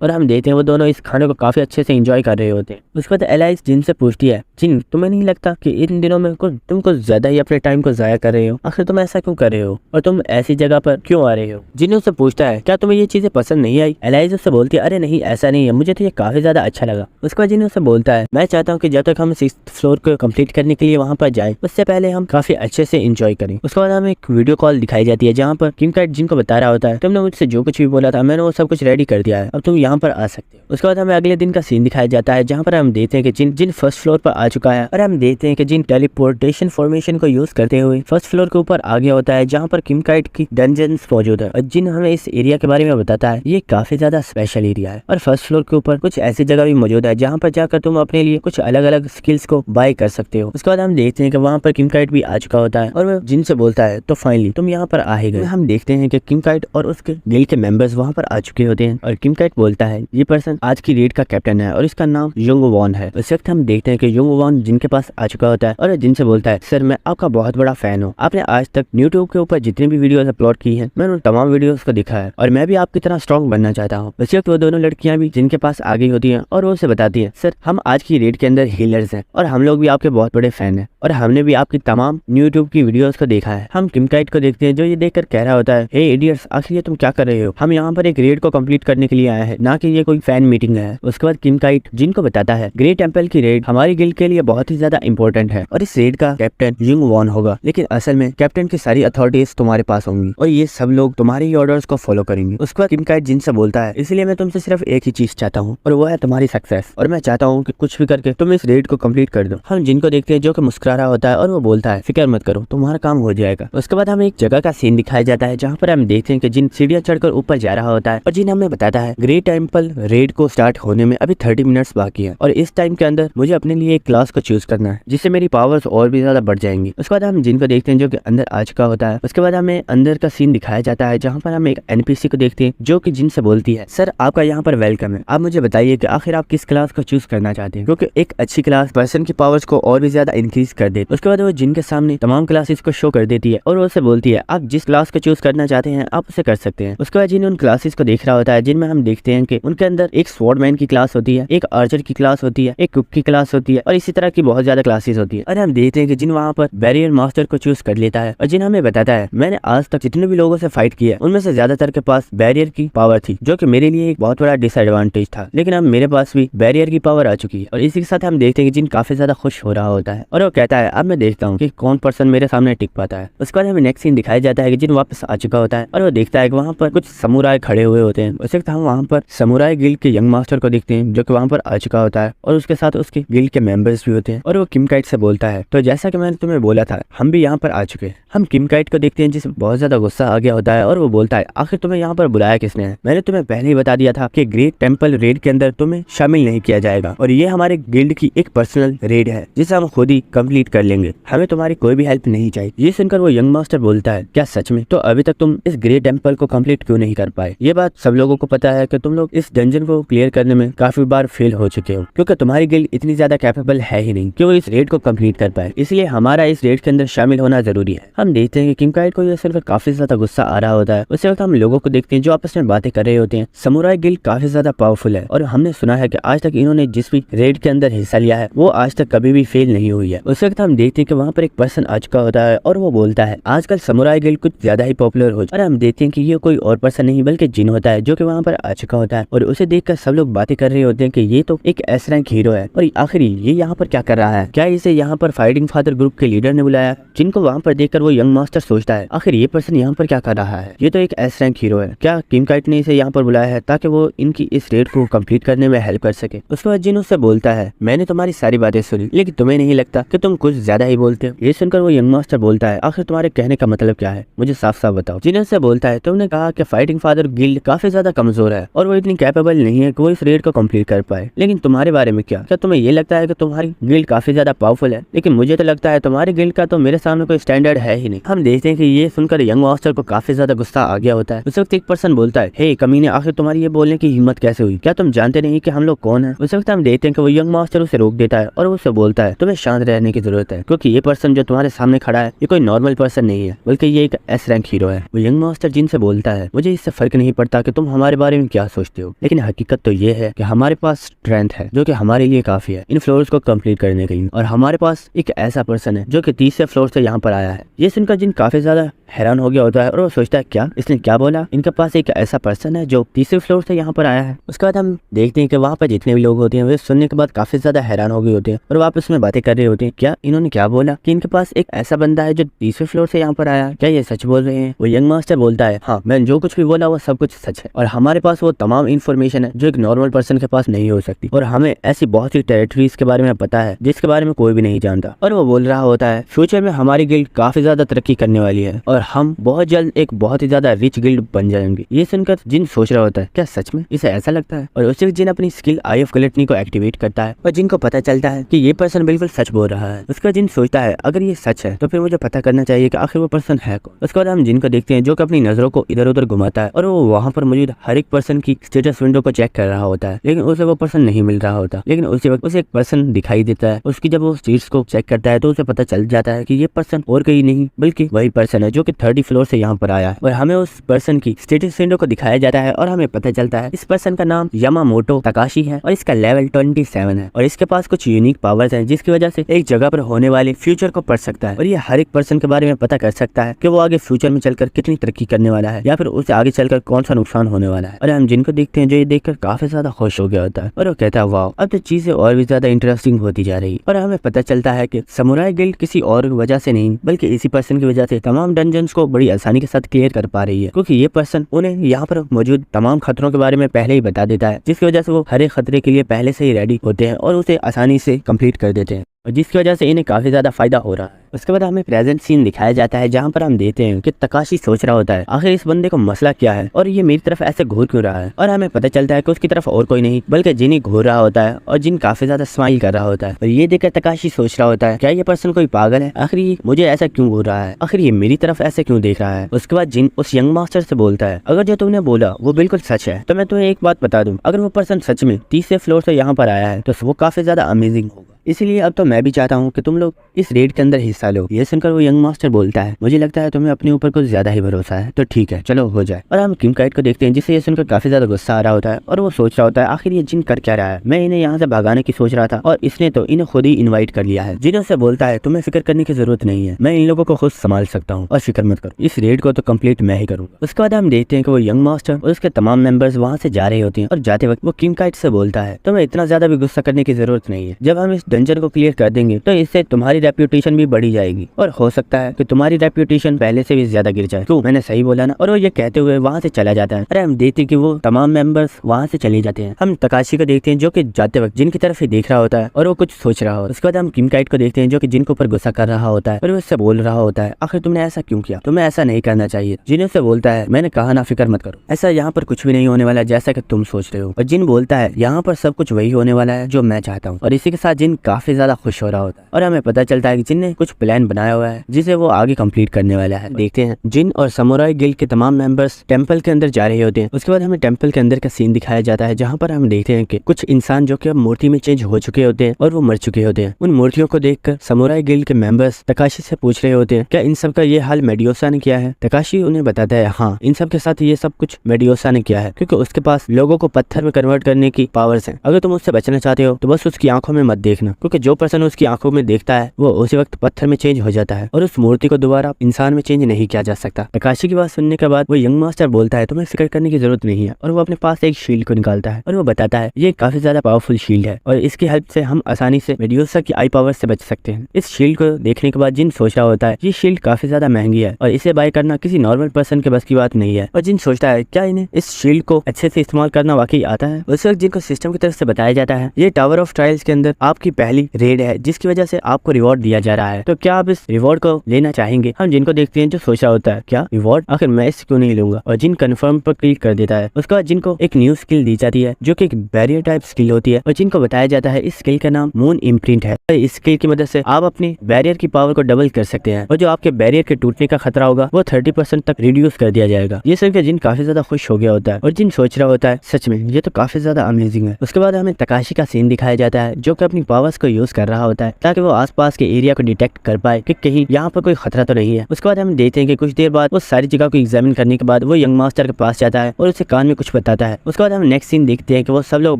और हम देखते हैं वो दोनों इस खाने को काफी अच्छे से एंजॉय कर रहे होते हैं। उसके बाद एलाइस जिन से पूछती है, जिन तुम्हें नहीं लगता कि इन दिनों में तुम कुछ ज्यादा ही अपने टाइम को जाया कर रहे हो, आखिर तुम ऐसा क्यों कर रहे हो और तुम ऐसी जगह पर क्यों आ रहे हो। जिन उससे पूछता है, क्या तुम्हें ये चीजें पसंद नहीं आई। एलाइस उससे बोलती है, अरे नहीं ऐसा नहीं है, मुझे तो ये काफी ज्यादा अच्छा लगा। उसके बाद जिन उससे बोलता है, मैं चाहता हूँ कि जब तक हम 6th फ्लोर को कम्प्लीट करने के लिए वहाँ पर जाए उससे पहले हम काफी अच्छे से एंजॉय करें। उसके बाद हमें एक वीडियो कॉल दिखाई जाती है जहाँ पर किम काइट जिनको बता रहा होता है, तुमने मुझसे जो कुछ भी बोला था मैंने वो सब कुछ रेडी कर दिया है, अब तुम यहाँ पर आ सकते हो। उसके बाद हमें अगले दिन का सीन दिखाया जाता है जहाँ पर हम देखते हैं कि जिन फर्स्ट फ्लोर पर आ चुका है और हम देखते हैं कि जिन टेलीपोर्टेशन फॉर्मेशन को यूज करते हुए फर्स्ट फ्लोर के ऊपर आ गया होता है जहाँ पर किम काइट की डंजन्स मौजूद है। और जिन हमें इस एरिया के बारे में बताता है ये काफी ज्यादा स्पेशल एरिया है और फर्स्ट फ्लोर के ऊपर कुछ ऐसी जगह भी मौजूद है जहाँ पर जाकर तुम अपने लिए कुछ अलग अलग स्किल्स को बाय कर सकते हो। उसके बाद हम देखते हैं कि वहाँ पर किम काइट भी आ चुका होता है और वो जिन से बोलता है, तो फाइनली तुम यहाँ पर आ ही गए। हम देखते हैं कि किम काइट और उसके गिल्ड के मेंबर्स वहाँ पर आ चुके होते हैं और किम काइट बोलता है, ये पर्सन आज की रेड का कैप्टन है और इसका नाम युंग वॉन है। उस वक्त हम देखते हैं कि युंग वॉन जिनके पास आ चुका होता है और जिनसे बोलता है, सर मैं आपका बहुत बड़ा फैन हूँ, आपने आज तक यूट्यूब के ऊपर जितनी भी वीडियोस अपलोड की हैं मैंने उन तमाम वीडियोस को देखा है और मैं भी आपकी तरह स्ट्रॉन्ग बनना चाहता हूँ। उस वक्त वो दोनों लड़कियां भी जिनके पास आ गई होती हैं और वो उसे बताती है, सर हम आज की रेड के अंदर हीलर्स हैं और हम लोग भी आपके बहुत बड़े फैन हैं और हमने भी आपकी तमाम यूट्यूब की वीडियोस को देखा है। हम किम काइट को देखते हैं जो ये देखकर कह रहा होता है, हे इडियट्स आखिर ये तुम क्या कर रहे हो, हम यहाँ पर एक रेड को कंप्लीट करने के लिए आए हैं, ना कि ये कोई फैन मीटिंग है। उसके बाद किम काइट जिनको बताता है, ग्रेट टेंपल की रेड हमारी गिल्ड के लिए बहुत ही ज्यादा इंपॉर्टेंट है और इस रेड का कैप्टन युंग वॉन होगा, लेकिन असल में कैप्टन की सारी अथॉरिटीज तुम्हारे पास होंगी और ये सब लोग तुम्हारे ही ऑर्डर्स को फॉलो करेंगे। उसके बाद किम काइट जिनसे बोलता है, इसलिए मैं तुमसे सिर्फ एक ही चीज चाहता हूँ और वो है तुम्हारी सक्सेस और मैं चाहता हूँ कि कुछ भी करके तुम इस रेड को कंप्लीट कर दो। हम जिनको देखते हैं जो कि मुस्कुरा रहा होता है और वो बोलता है, फिक्र मत करो तुम्हारा काम हो जाएगा। उसके बाद हमें एक जगह का सीन दिखाया जाता है जहाँ पर हम देखते हैं कि जिन सीढ़ियां चढ़कर ऊपर जा रहा होता है और जिन हमें बताता है, ग्रेट टेंपल रेड को स्टार्ट होने में अभी 30 मिनट्स बाकी है और इस टाइम के अंदर मुझे अपने लिए एक क्लास को चूज करना है जिससे मेरी पावर्स और भी ज्यादा बढ़ जाएंगी। उसके बाद हम जिनको देखते हैं जो कि अंदर आ चुका होता है। उसके बाद हमें अंदर का सीन दिखाया जाता है जहाँ पर हम एक एनपीसी को देखते हैं जो कि जिनसे बोलती है, सर आपका यहाँ पर वेलकम है, आप मुझे बताइए कि आखिर आप किस क्लास को चूज करना चाहते हैं, क्योंकि एक अच्छी क्लास पर्सन की पावर्स को और भी ज्यादा इंक्रीज कर देती। उसके बाद वो जिनके सामने तमाम क्लासेस को शो कर देती है और वो उसे बोलती है, आप जिस क्लास को चूज करना चाहते हैं आप उसे कर सकते हैं। उसके बाद जिन उन क्लासेस को देख रहा होता है जिनमें हम देखते हैं कि उनके अंदर एक स्वॉर्डमैन की क्लास होती है, एक आर्चर की क्लास होती है, एक कुक की क्लास होती है और इसी तरह की बहुत ज्यादा क्लासेस होती है। और हम देखते हैं कि जिन वहाँ पर बैरियर मास्टर को चूज कर लेता है और जिन हमें बताता है, मैंने आज तक जितने भी लोगों से फाइट किया उनमें से ज्यादातर के पास बैरियर की पावर थी जो कि मेरे लिए एक बहुत बड़ा डिसएडवांटेज था, लेकिन अब मेरे पास भी बैरियर की पावर आ चुकी है। और इसी के साथ हम देखते हैं कि जिन काफी ज्यादा खुश हो रहा होता है और वो कहता है, अब मैं देखता हूँ कि कौन पर्सन मेरे सामने टिक पाता है। उसके बाद हमें नेक्स्ट सीन दिखाया जाता है कि जिन वापस आ चुका होता है और वो देखता है कि वहाँ पर कुछ समुराय खड़े हुए होते हैं। उस वक्त हम वहाँ पर समुराय गिल्ड के यंग मास्टर को देखते हैं जो कि वहाँ पर आ चुका होता है और उसके साथ उसके गिल्ड के मेंबर्स भी होते हैं और वो किम काइट से बोलता है, तो जैसा कि मैंने तुम्हें बोला था हम भी यहाँ पर आ चुके हैं। हम किम काइट को देखते हैं जिसे बहुत ज्यादा गुस्सा आ गया होता है और वो बोलता है, आखिर तुम्हें यहाँ पर बुलाया किसने है, मैंने तुम्हें पहले ही बता दिया था कि ग्रेट टेंपल रेड के अंदर तुम्हें शामिल नहीं किया जाएगा और ये हमारे गिल्ड की एक पर्सनल रेड है जिसे हम खुद ही कंप्लीट कर लेंगे, हमें तुम्हारी कोई भी हेल्प नहीं चाहिए। ये सुनकर वो यंग मास्टर बोलता है, क्या सच में, तो अभी तक तुम इस ग्रेट टेंपल को कंप्लीट क्यों नहीं कर पाए। ये बात सब लोगों को पता है कि तुम लोग इस डंजन को क्लियर करने में काफी बार फेल हो चुके हो क्योंकि तुम्हारी गिल्ड इतनी ज्यादा कैपेबल है ही नहीं कि वो इस रेड को कंप्लीट कर पाए, इसलिए हमारा इस रेड के अंदर शामिल होना जरूरी है। हम देखते हैं कि किम काइट को ये सुनकर काफी ज्यादा गुस्सा आ रहा होता है। उसी वक्त हम लोगों को देखते हैं जो आपस में बातें कर रहे होते हैं। समुराई गिल्ड काफी ज्यादा पावरफुल है और हमने सुना है कि आज तक इन्होंने जिस भी रेड के अंदर हिस्सा लिया है वो आज तक कभी भी फेल नहीं हुई है। उस वक्त हम देखते हैं कि वहाँ पर एक पर्सन आ चुका होता है और वो बोलता है, आजकल समुराई गिल्ड कुछ ज्यादा ही पॉपुलर हो और हम देखते हैं कि ये कोई और पर्सन नहीं बल्कि जिन होता है जो कि वहाँ पर आ चुका होता है और उसे देखकर सब लोग बातें कर रहे होते हैं कि ये तो एक एस रैंक हीरो है और आखिर ये यहाँ पर क्या कर रहा है, क्या इसे यहाँ पर फाइटिंग फादर ग्रुप के लीडर ने बुलाया। जिनको वहाँ पर देखकर वो यंग मास्टर सोचता है, आखिर ये पर्सन यहाँ पर क्या कर रहा है, ये तो एक एस रैंक हीरो है, क्या किम काइट ने इसे यहाँ पर बुलाया है ताकि वो इनकी इस रेड को कंप्लीट करने में हेल्प कर सके। उसके बाद जिन उससे बोलता है, मैंने तुम्हारी सारी बातें सुनी लेकिन तुम्हें नहीं लगता कि तुम तुम कुछ ज्यादा ही बोलते हो। ये सुनकर वो यंग मास्टर बोलता है, आखिर तुम्हारे कहने का मतलब क्या है, मुझे साफ साफ बताओ। जिन उससे बोलता है, तुमने कहा कि फाइटिंग फादर गिल्ड काफी ज्यादा कमजोर है और वो इतनी कैपेबल नहीं है कि वो इस रेड को कंप्लीट कर पाए, लेकिन तुम्हारे बारे में क्या तुम्हें ये लगता है कि तुम्हारी गिल्ड काफी ज्यादा पावरफुल है? लेकिन मुझे तो लगता है तुम्हारी गिल्ड का तो मेरे सामने कोई स्टैंडर्ड है ही नहीं। हम देखते हैं कि ये सुनकर यंग मास्टर को काफी ज्यादा गुस्सा आ गया होता है। उस वक्त एक पर्सन बोलता है, हे कमीने, आखिर तुम्हारी ये बोलने की हिम्मत कैसे हुई? क्या तुम जानते नहीं कि हम लोग कौन है? उस वक्त हम देखते हैं कि वो यंग मास्टर उसे रोक देता है और उससे बोलता है, तुम्हें शांत रहने की जरूरत है, क्योंकि ये पर्सन जो तुम्हारे सामने खड़ा है ये कोई नॉर्मल पर्सन नहीं है, बल्कि ये एक एस रैंक हीरो है। वो यंग मास्टर जिन से बोलता है, मुझे इससे फर्क नहीं पड़ता कि तुम हमारे बारे में क्या सोचते हो, लेकिन हकीकत तो ये है कि हमारे पास स्ट्रेंथ है जो कि हमारे लिए काफी है इन फ्लोर्स को कंप्लीट करने के लिए, और हमारे पास एक ऐसा पर्सन है जो कि 30 फ्लोर से यहाँ पर आया है। ये सुनकर जिन काफी ज्यादा हैरान हो गया होता है और वो सोचता है, क्या इसने क्या बोला? इनके पास एक ऐसा पर्सन है जो 30 फ्लोर से यहाँ पर आया है। उसके बाद हम देखते हैं कि वहाँ पर जितने भी लोग होते हैं वे सुनने के बाद काफी ज्यादा हैरान हो गए होते हैं और वापस में बातें कर रहे होते हैं, क्या इन्होंने क्या बोला कि इनके पास एक ऐसा बंदा है जो 30वें फ्लोर से यहाँ पर आया? क्या ये सच बोल रहे हैं? वो यंग मास्टर बोलता है, हाँ, मैं जो कुछ भी बोला वो सब कुछ सच है और हमारे पास वो तमाम इन्फॉर्मेशन है जो एक नॉर्मल पर्सन के पास नहीं हो सकती, और हमें ऐसी बहुत सी टेरिटरीज के बारे में पता है जिसके बारे में कोई भी नहीं जानता। और वो बोल रहा होता है, फ्यूचर में हमारी गिल्ड काफी ज्यादा तरक्की करने वाली है और हम बहुत जल्द एक बहुत ही ज्यादा रिच गिल्ड बन जाएंगे। ये सुनकर जिन सोच रहा होता है, क्या सच में इसे ऐसा लगता है? और उसी जिन अपनी स्किल आई ऑफ ग्लटनी को एक्टिवेट करता है और जिनको पता चलता है कि ये पर्सन बिल्कुल सच बोल रहा है। उसका जिन सोचता है, अगर ये सच है तो फिर मुझे पता करना चाहिए कि आखिर वो पर्सन है कौन। उसके बाद हम जिन को देखते हैं जो कि अपनी नजरों को इधर उधर घुमाता है और वो वहाँ पर मौजूद हर एक पर्सन की स्टेटस विंडो को चेक कर रहा होता है, लेकिन उसे वो पर्सन नहीं मिल रहा होता। लेकिन उसी वक्त उसे एक पर्सन दिखाई देता है। उसकी जब वो चीट्स को चेक करता है तो उसे पता चल जाता है कि ये पर्सन और कहीं नहीं बल्कि वही पर्सन है जो कि 30 फ्लोर से यहाँ पर आया है, और हमें उस पर्सन की स्टेटस विंडो को दिखाया जाता है और हमें पता चलता है इस पर्सन का नाम यामामोटो तकाशी है और इसका लेवल 27 है और इसके पास कुछ यूनिक पावर्स हैं जिसकी वजह से एक जगह पर होने वाले फ्यूचर को पढ़ सकता है और ये हर एक पर्सन के बारे में पता कर सकता है कि वो आगे फ्यूचर में चलकर कितनी तरक्की करने वाला है या फिर उसे आगे चलकर कौन सा नुकसान होने वाला है। और हम जिनको देखते हैं जो ये देखकर काफी ज्यादा खुश हो गया होता है और वो कहता है, वाह, अब तो चीजें और भी ज्यादा इंटरेस्टिंग होती जा रही। और हमें पता चलता है कि समुराई गिल्ड किसी और वजह से नहीं बल्कि इसी पर्सन की वजह से तमाम डंजन्स को बड़ी आसानी के साथ क्लियर कर पा रही है, क्योंकि ये पर्सन उन्हें यहाँ पर मौजूद तमाम खतरों के बारे में पहले ही बता देता है, जिसकी वजह से वो हर एक खतरे के लिए पहले से ही रेडी होते हैं और उसे आसानी से कंप्लीट कर देते हैं, और जिसकी वजह से इन्हें काफी ज्यादा फायदा हो रहा है। उसके बाद हमें प्रेजेंट सीन दिखाया जाता है जहाँ पर हम देखते हैं कि तकाशी सोच रहा होता है, आखिर इस बंदे को मसला क्या है और ये मेरी तरफ ऐसे घूर क्यों रहा है। और हमें पता चलता है कि उसकी तरफ और कोई नहीं बल्कि जिन ही घूर रहा होता है और जिन काफी ज्यादा स्माइल कर रहा होता है। और ये देखकर तकाशी सोच रहा होता है, क्या ये पर्सन कोई पागल है? आखिर ये मुझे ऐसा क्यों घूर रहा है? आखिर ये मेरी तरफ ऐसे क्यों देख रहा है? उसके बाद जिन उस यंग मास्टर से बोलता है, अगर जो तुमने बोला वो बिल्कुल सच है तो मैं तुम्हें एक बात बता दूं, अगर वो पर्सन सच में 30वें फ्लोर से यहाँ पर आया है तो वो काफी ज्यादा अमेजिंग होगा, इसलिए अब तो मैं भी चाहता हूँ कि तुम लोग इस रेड के अंदर हिस्सा लो। ये सुनकर वो यंग मास्टर बोलता है, मुझे लगता है तुम्हें अपने ऊपर कुछ ज्यादा ही भरोसा है, तो ठीक है चलो हो जाए। और हम किम काइट को देखते हैं जिससे ये सुनकर काफी ज्यादा गुस्सा आ रहा होता है और वो सोच रहा होता है, आखिर ये जिन कर क्या रहा है? मैं इन्हें यहाँ से भगाने की सोच रहा था और इसने तो इन्हें खुद ही इन्वाइट कर लिया है। जिन से बोलता है, तुम्हें फिक्र करने की जरूरत नहीं है, मैं इन लोगों को खुद संभाल सकता हूँ और फिक्र मत करो, इस रेड को तो कम्प्लीट मैं ही करूंगा। उसके बाद हम देखते हैं कि वो यंग मास्टर और उसके तमाम मेंबर्स वहाँ से जा रहे होते हैं और जाते वक्त वो किम काइट से बोलता है, तुम्हें इतना ज्यादा भी गुस्सा करने की जरूरत नहीं है, जब हम इस डंजन को क्लियर कर देंगे तो इससे तुम्हारी रेप्यूटेशन भी बढ़ी जाएगी और हो सकता है कि तुम्हारी रेप्यूटेशन पहले से भी ज्यादा गिर जाए। क्यों, मैंने सही बोला ना? और वो ये कहते हुए वहाँ से चला जाता है। अरे हम देखते हैं कि वो तमाम मेंबर्स वहाँ से चले जाते हैं। हम तकाशी को देखते हैं जो कि जाते वक्त जिन की तरफ ही देख रहा होता है और वो कुछ सोच रहा होता है। उसके बाद हम किम काइट को देखते हैं जो कि जिन के ऊपर गुस्सा कर रहा होता है और वो उससे बोल रहा होता है, आखिर तुमने ऐसा क्यों किया? तुम्हें ऐसा नहीं करना चाहिए। जिन उससे बोलता है, मैंने कहा ना फिक्र मत करो, ऐसा यहाँ पर कुछ भी नहीं होने वाला जैसा कि तुम सोच रहे हो। और जिन बोलता है, यहाँ पर सब कुछ वही होने वाला है जो मैं चाहता हूँ। और इसी के साथ जिन काफी ज्यादा खुश हो रहा होता है और हमें पता चलता है कि जिन ने कुछ प्लान बनाया हुआ है जिसे वो आगे कंप्लीट करने वाला है। देखते हैं जिन और समुराई गिल्ड के तमाम मेंबर्स टेंपल के अंदर जा रहे होते हैं। उसके बाद हमें टेंपल के अंदर का सीन दिखाया जाता है जहाँ पर हम देखते हैं कि कुछ इंसान जो कि अब मूर्ति में चेंज हो चुके होते हैं और वो मर चुके होते हैं। उन मूर्तियों को देखकर समुराई गिल्ड के मेंबर्स तकाशी से पूछ रहे होते हैं, क्या इन सब का ये हाल मेडियोसा ने किया है? तकाशी उन्हें बताता है, हाँ, इन सब के साथ ये सब कुछ मेडियोसा ने किया है, क्योंकि उसके पास लोगों को पत्थर में कन्वर्ट करने की पावर्स हैं। अगर तुम उससे बचना चाहते हो तो बस उसकी आंखों में मत देखना, क्योंकि जो पर्सन उसकी आंखों में देखता है वो उसी वक्त पत्थर में चेंज हो जाता है और उस मूर्ति को दोबारा इंसान में चेंज नहीं किया जा सकता। तकाशी की बात सुनने के बाद वो यंग मास्टर बोलता है, तुम्हें फिक्र करने की जरूरत नहीं है, और वो अपने पास एक शील्ड को निकालता है और वो बताता है ये काफी ज्यादा पावरफुल शील्ड है और इसकी हेल्प से हम आसानी से मेडियोसा की आई पावर से बच सकते हैं। इस शील्ड को देखने के बाद जिन सोच रहा होता है ये शील्ड काफी ज्यादा महंगी है और इसे बाय करना किसी नॉर्मल पर्सन के बस की बात नहीं है। और जिन सोचता है, क्या इन्हें इस शील्ड को अच्छे से इस्तेमाल करना वाकई आता है? उस वक्त जिनको सिस्टम की तरफ से बताया जाता है, ये टावर ऑफ ट्रायल्स के अंदर आपकी पहली रेड है जिसकी वजह से आपको रिवॉर्ड दिया जा रहा है। तो क्या आप इस रिवॉर्ड को लेना चाहेंगे? हम जिनको देखते हैं जो सोचा होता है क्या रिवॉर्ड, आखिर मैं इस क्यों नहीं लूंगा, और जिन कन्फर्म पर क्लिक कर देता है। उसके बाद जिनको एक न्यू स्किल दी जाती है जो कि एक बैरियर टाइप स्किल होती है और जिनको बताया जाता है इस स्किल का नाम मून इम्प्रिंट है। इस स्किल की मदद से आप अपनी बैरियर की पावर को डबल कर सकते हैं और जो आपके बैरियर के टूटने का खतरा होगा वो 30% तक रिड्यूस कर दिया जाएगा। ये सुनकर जिन काफी ज्यादा खुश हो गया होता है और जिन सोच रहा होता है सच में ये तो काफी ज्यादा अमेजिंग है। उसके बाद हमें तकाशी का सीन दिखाया जाता है जो कि अपनी पावर्स को यूज कर रहा होता है ताकि वो आसपास के एरिया को डिटेक्ट कर पाए कि कहीं यहाँ पर कोई खतरा तो नहीं है। उसके बाद हम देखते हैं कि कुछ देर बाद वो सारी जगह को एग्जामिन करने के बाद वो यंग मास्टर के पास जाता है और उसे कान में कुछ बताता है। उसके बाद हम नेक्स्ट सीन देखते हैं कि वो सब लोग